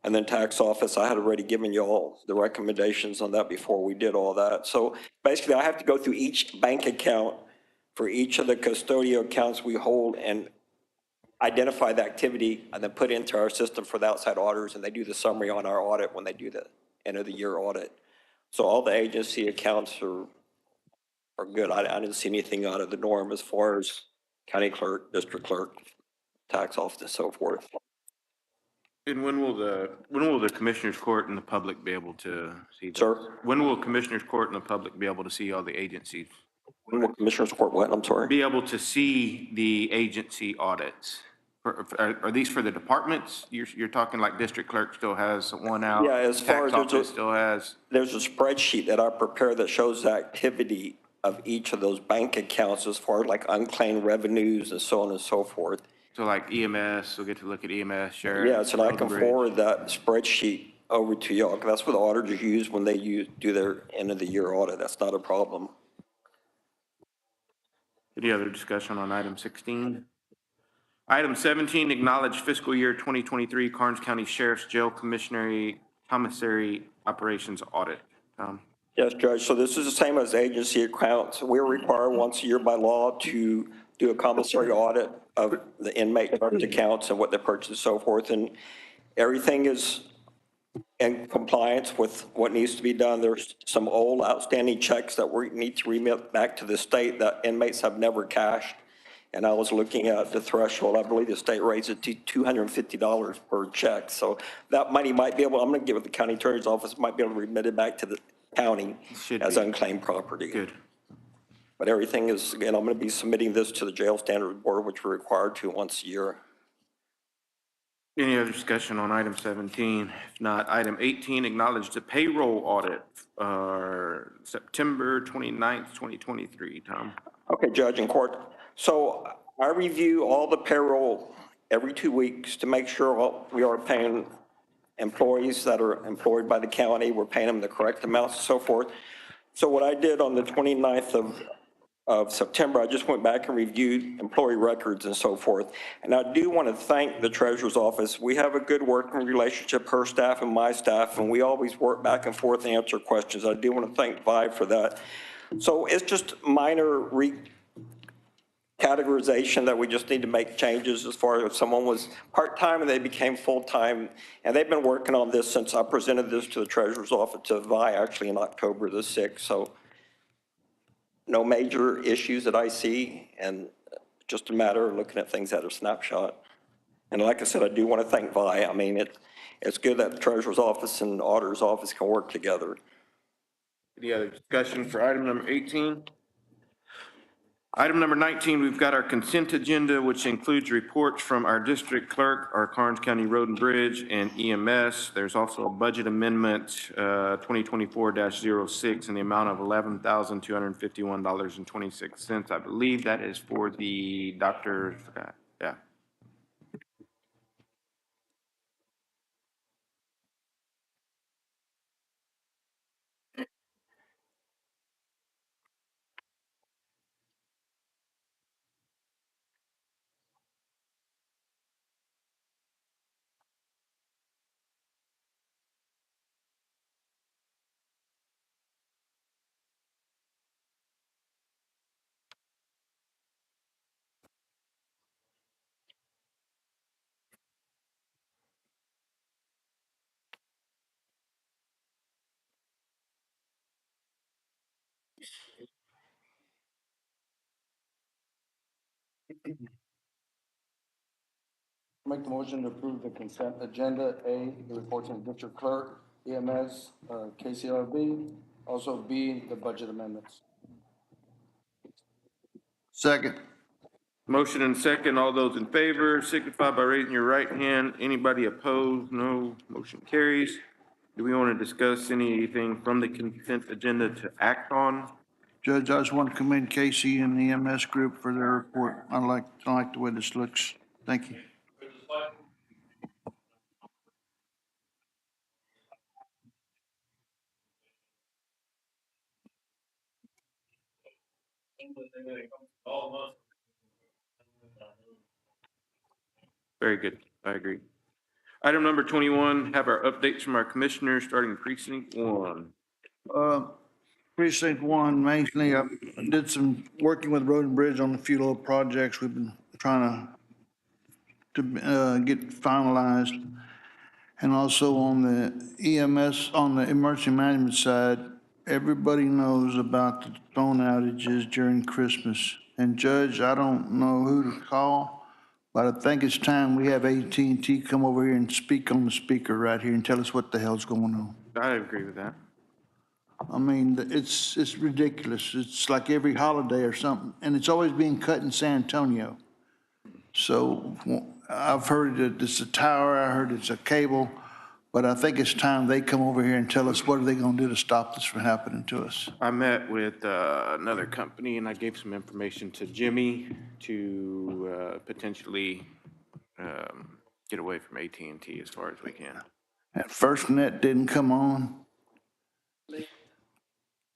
And then tax office, I had already given you all the recommendations on that before we did all that. So basically, I have to go through each bank account for each of the custodial accounts we hold and identify the activity and then put it into our system for the outside auditors, and they do the summary on our audit when they do the end of the year audit. So all the agency accounts are good. I didn't see anything out of the norm as far as county clerk, district clerk, tax office and so forth. And when will the Commissioners Court and the public be able to see that? Sir? When will Commissioners Court and the public be able to see all the agencies? When will Commissioners Court what? I'm sorry? Be able to see the agency audits? Are these for the departments? You're talking like district clerk still has one out? Yeah, as far as tax office still has? There's a spreadsheet that I prepare that shows the activity of each of those bank accounts as far as like unclaimed revenues and so on and so forth. So like EMS, we'll get to look at EMS, sheriff. Yes, and I can forward that spreadsheet over to y'all, 'cause that's what the auditors use when they do their end of the year audit. That's not a problem. Any other discussion on item 16? Item 17, acknowledge fiscal year 2023 Karnes County Sheriff's Jail Commissary Operations Audit. Tom? Yes, Judge, so this is the same as agency accounts. We're required once a year by law to do a commissary audit of the inmate accounts and what they purchase and so forth, and everything is in compliance with what needs to be done. There's some old outstanding checks that we need to remit back to the state that inmates have never cashed. And I was looking at the threshold, I believe the state raised it to $250 per check. So that money might be able, I'm going to give it to the county attorney's office, might be able to remit it back to the county as unclaimed property. Good. But everything is, again, I'm going to be submitting this to the Jail Standard Board, which we're required to once a year. Any other discussion on item 17? If not, item 18, acknowledge the payroll audit for September 29th, 2023. Tom? Okay, Judge and Court. So I review all the payroll every 2 weeks to make sure we are paying employees that are employed by the county. We're paying them the correct amounts and so forth. So what I did on the 29th of September, I just went back and reviewed employee records and so forth. And I do want to thank the Treasurer's Office. We have a good working relationship, her staff and my staff, and we always work back and forth and answer questions. I do want to thank Vi for that. So it's just minor categorization that we just need to make changes as far as if someone was part-time and they became full-time. And they've been working on this since I presented this to the treasurer's office, to Vi, actually in October the 6th. So no major issues that I see, and just a matter of looking at things at a snapshot. And like I said, I do want to thank Vi. I mean, it's good that the treasurer's office and the auditor's office can work together. Any other discussion for item number 18? Item number 19, we've got our consent agenda, which includes reports from our district clerk, our Karnes County Road and Bridge, and EMS. There's also a budget amendment, 2024-06, in the amount of $11,251.26. I believe that is for the doctor, yeah. Make the motion to approve the consent agenda. A, the reports from district clerk, EMS, KCRB. Also B, the budget amendments. Second. Motion and second. All those in favor signify by raising your right hand. Anybody opposed? No. Motion carries. Do we want to discuss anything from the consent agenda to act on? Judge, I just want to commend Casey and the EMS group for their report. I like the way this looks. Thank you. Very good. I agree. Item number 21, have our updates from our commissioners, starting precinct 1. Precinct 1, mainly, I did some working with Road and Bridge on a few little projects we've been trying to get finalized. And also on the EMS, on the emergency management side, everybody knows about the phone outages during Christmas. And Judge, I don't know who to call, but I think it's time we have AT&T come over here and speak on the speaker right here and tell us what the hell's going on. I agree with that. I mean, it's ridiculous. It's like every holiday or something, and it's always being cut in San Antonio. So I've heard that it's a tower, I heard it's a cable, but I think it's time they come over here and tell us what are they gonna do to stop this from happening to us. I met with another company and I gave some information to Jimmy to potentially get away from AT&T as far as we can. And FirstNet didn't come on.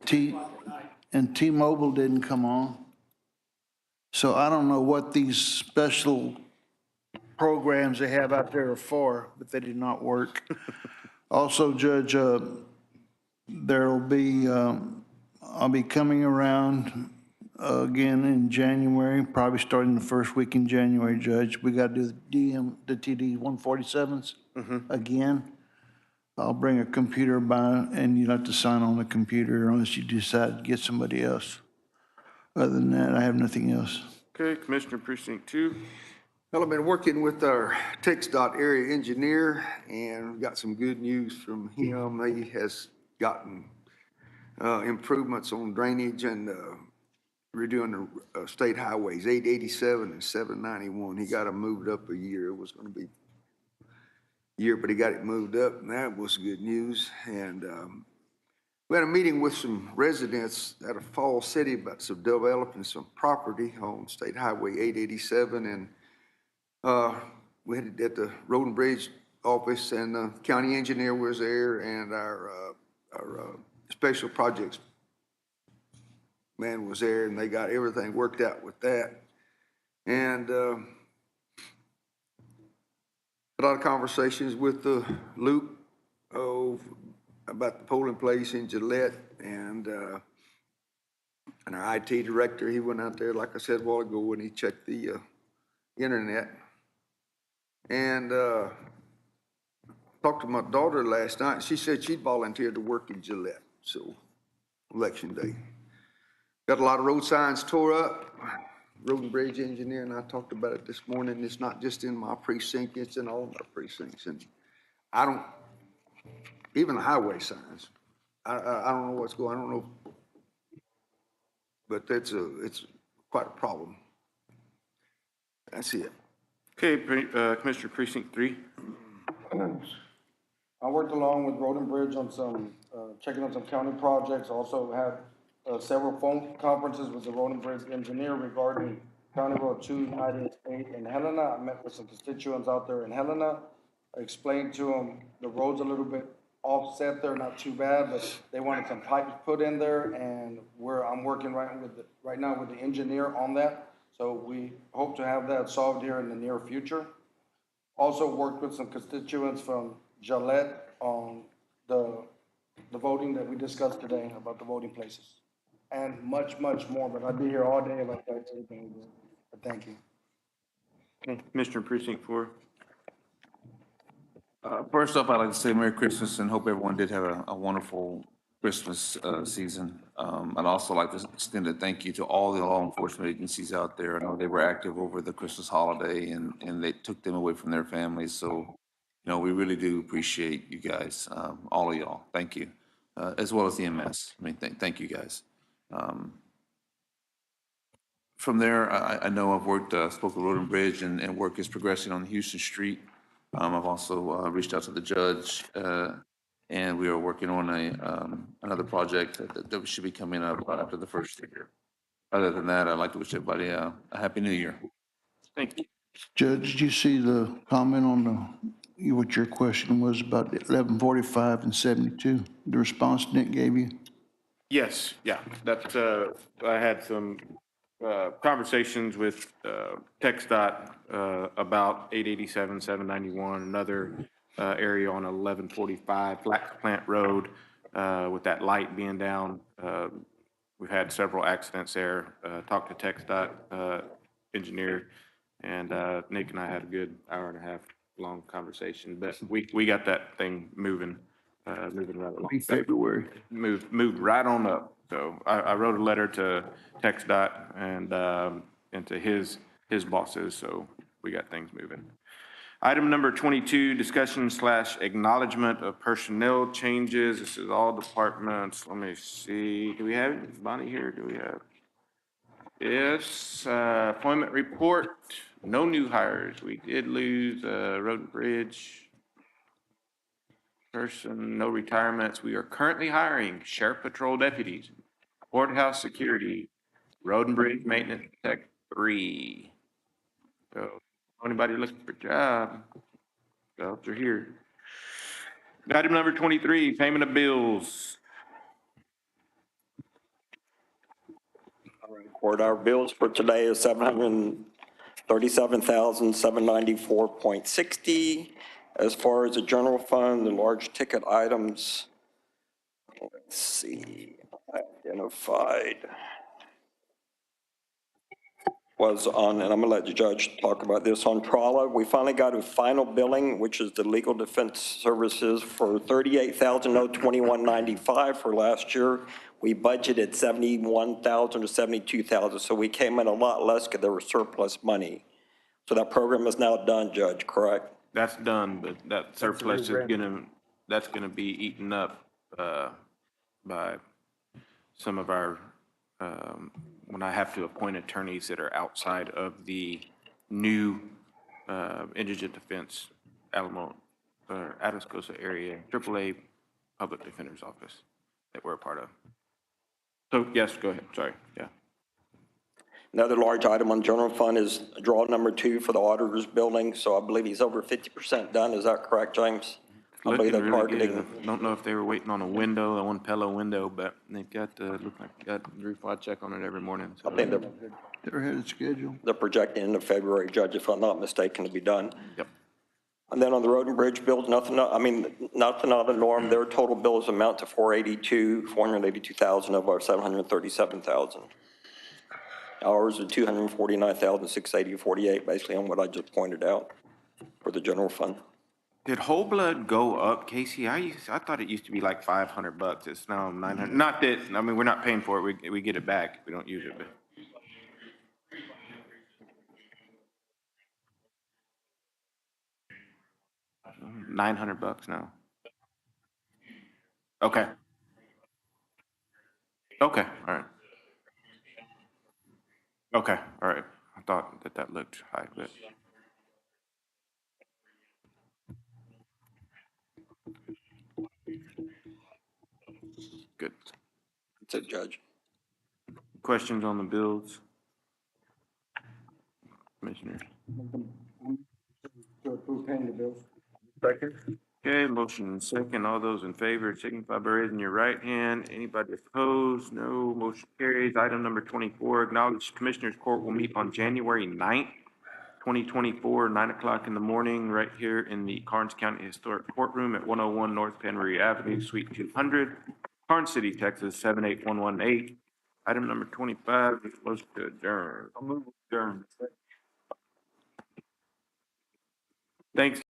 T-Mobile didn't come on. So I don't know what these special programs they have out there are for, but they did not work. Also, Judge, there'll be, I'll be coming around again in January, probably starting the first week in January, Judge. We got to do the TD 147s again. I'll bring a computer by, and you'll have to sign on the computer unless you decide to get somebody else. Other than that, I have nothing else. Okay, Commissioner Precinct 2. Well, I've been working with our TxDOT area engineer, and we got some good news from him. He has gotten improvements on drainage and redoing the state highways, 887 and 791. He got them moved up a year. It was going to be a year, but he got it moved up, and that was good news. And we had a meeting with some residents at a Falls City about some developing some property on State Highway 887, and we had it at the Road and Bridge office, and the county engineer was there, and our special projects man was there, and they got everything worked out with that. And a lot of conversations with the Loop about the polling place in Gillette, and And our IT director, he went out there, like I said a while ago, and he checked the internet. And talked to my daughter last night. She said she'd volunteered to work in Gillette, so election day. Got a lot of road signs tore up. Road and bridge engineer and I talked about it this morning. It's not just in my precinct, it's in all my precincts. And I don't, even the highway signs, I don't know what's going on. I don't know, but it's quite a problem. That's it. Okay, Commissioner Precinct 3. I worked along with Road and Bridge on some, checking on some county projects, also had several phone conferences with the Road and Bridge engineer regarding County Road 298 in Helena. I met with some constituents out there in Helena. I explained to them the road's a little bit offset there, not too bad, but they wanted some pipes put in there, and I'm working right now with the engineer on that. So we hope to have that solved here in the near future. Also worked with some constituents from Gillette on the voting that we discussed today about the voting places. And much, much more, but I'd be here all day if I tried to everything we did. But thank you. Okay, Commissioner Precinct 4. First off, I'd like to say Merry Christmas and hope everyone did have a wonderful Christmas season. I'd also like to extend a thank you to all the law enforcement agencies out there. I know they were active over the Christmas holiday and they took them away from their families. So, we really do appreciate you guys, all of y'all. Thank you, as well as the MS. I mean, thank you guys. From there, I know I've worked, spoke with Road and Bridge and work is progressing on Houston Street. I've also reached out to the judge, and we are working on another project that should be coming up after the first year. Other than that, I'd like to wish everybody a Happy New Year. Thank you. Judge, did you see the comment on what your question was about 1145 and 72? The response Nick gave you? Yes, yeah, that's, I had some conversations with TxDOT about 887, 791, another area on 1145 Flax Plant Road with that light being down. We've had several accidents there. Talked to TxDOT engineer, and Nick and I had a good hour and a half long conversation, but we got that thing moving right along. February. Moved right on up. So I wrote a letter to TxDOT and to his bosses, so we got things moving. Item number 22, discussion/acknowledgement of personnel changes. This is all departments. Let me see. Do we have Bonnie here? Do we have? Yes, appointment report. No new hires. We did lose Road and Bridge person, no retirements. We are currently hiring Sheriff Patrol deputies, courthouse security, Road and Bridge Maintenance Tech 3. So, anybody looking for a job, jobs are here. Item number 23, payment of bills. Court, our bills for today is $737,794.60. As far as the general fund, the large ticket items, let's see, identified was on, and I'm gonna let the judge talk about this, on Trala. We finally got a final billing, which is the legal defense services, for $38,021.95 for last year. We budgeted $71,000 to $72,000, so we came in a lot less because there was surplus money. So that program is now done, Judge, correct? That's done, but that surplus is that's gonna be eaten up by some of our, when I have to appoint attorneys that are outside of the new indigent defense Alamo, or Atascosa area, AAA Public Defender's Office that we're a part of. So yes, go ahead, sorry, yeah. Another large item on general fund is draw number 2 for the auditor's building. So I believe he's over 50% done. Is that correct, James? I believe they're Looking really targeting. good. Don't know if they were waiting on a window, a one pillow window, but they've got, look like they got roof. I check on it every morning. So. I think They're ahead of schedule. they're projecting into February, Judge, if I'm not mistaken, to be done. Yep. And then on the road and bridge bills, nothing, nothing out of the norm. Their total bills amount to 482,000 of our 737,000. Ours are 249,680.48, basically on what I just pointed out for the general fund. Did whole blood go up, Casey? I thought it used to be like $500. It's now 900. Not that, I mean, we're not paying for it. We get it back if we don't use it, but. $900 now. Okay. Okay, all right. Okay, all right. I thought that looked high, but. Good. That's it, Judge. Questions on the bills? Commissioners? To approve paying the bills. Second. Okay, motion and second. All those in favor signify by raising your right hand. Anybody opposed? No. Motion carries. Item number 24, acknowledge Commissioners Court will meet on January 9th, 2024, 9 o'clock in the morning, right here in the Karnes County Historic Courtroom at 101 North Penry Avenue, Suite 200, Karnes City, Texas, 78118. Item number 25 is supposed to adjourn. I'll move adjourn. Thanks.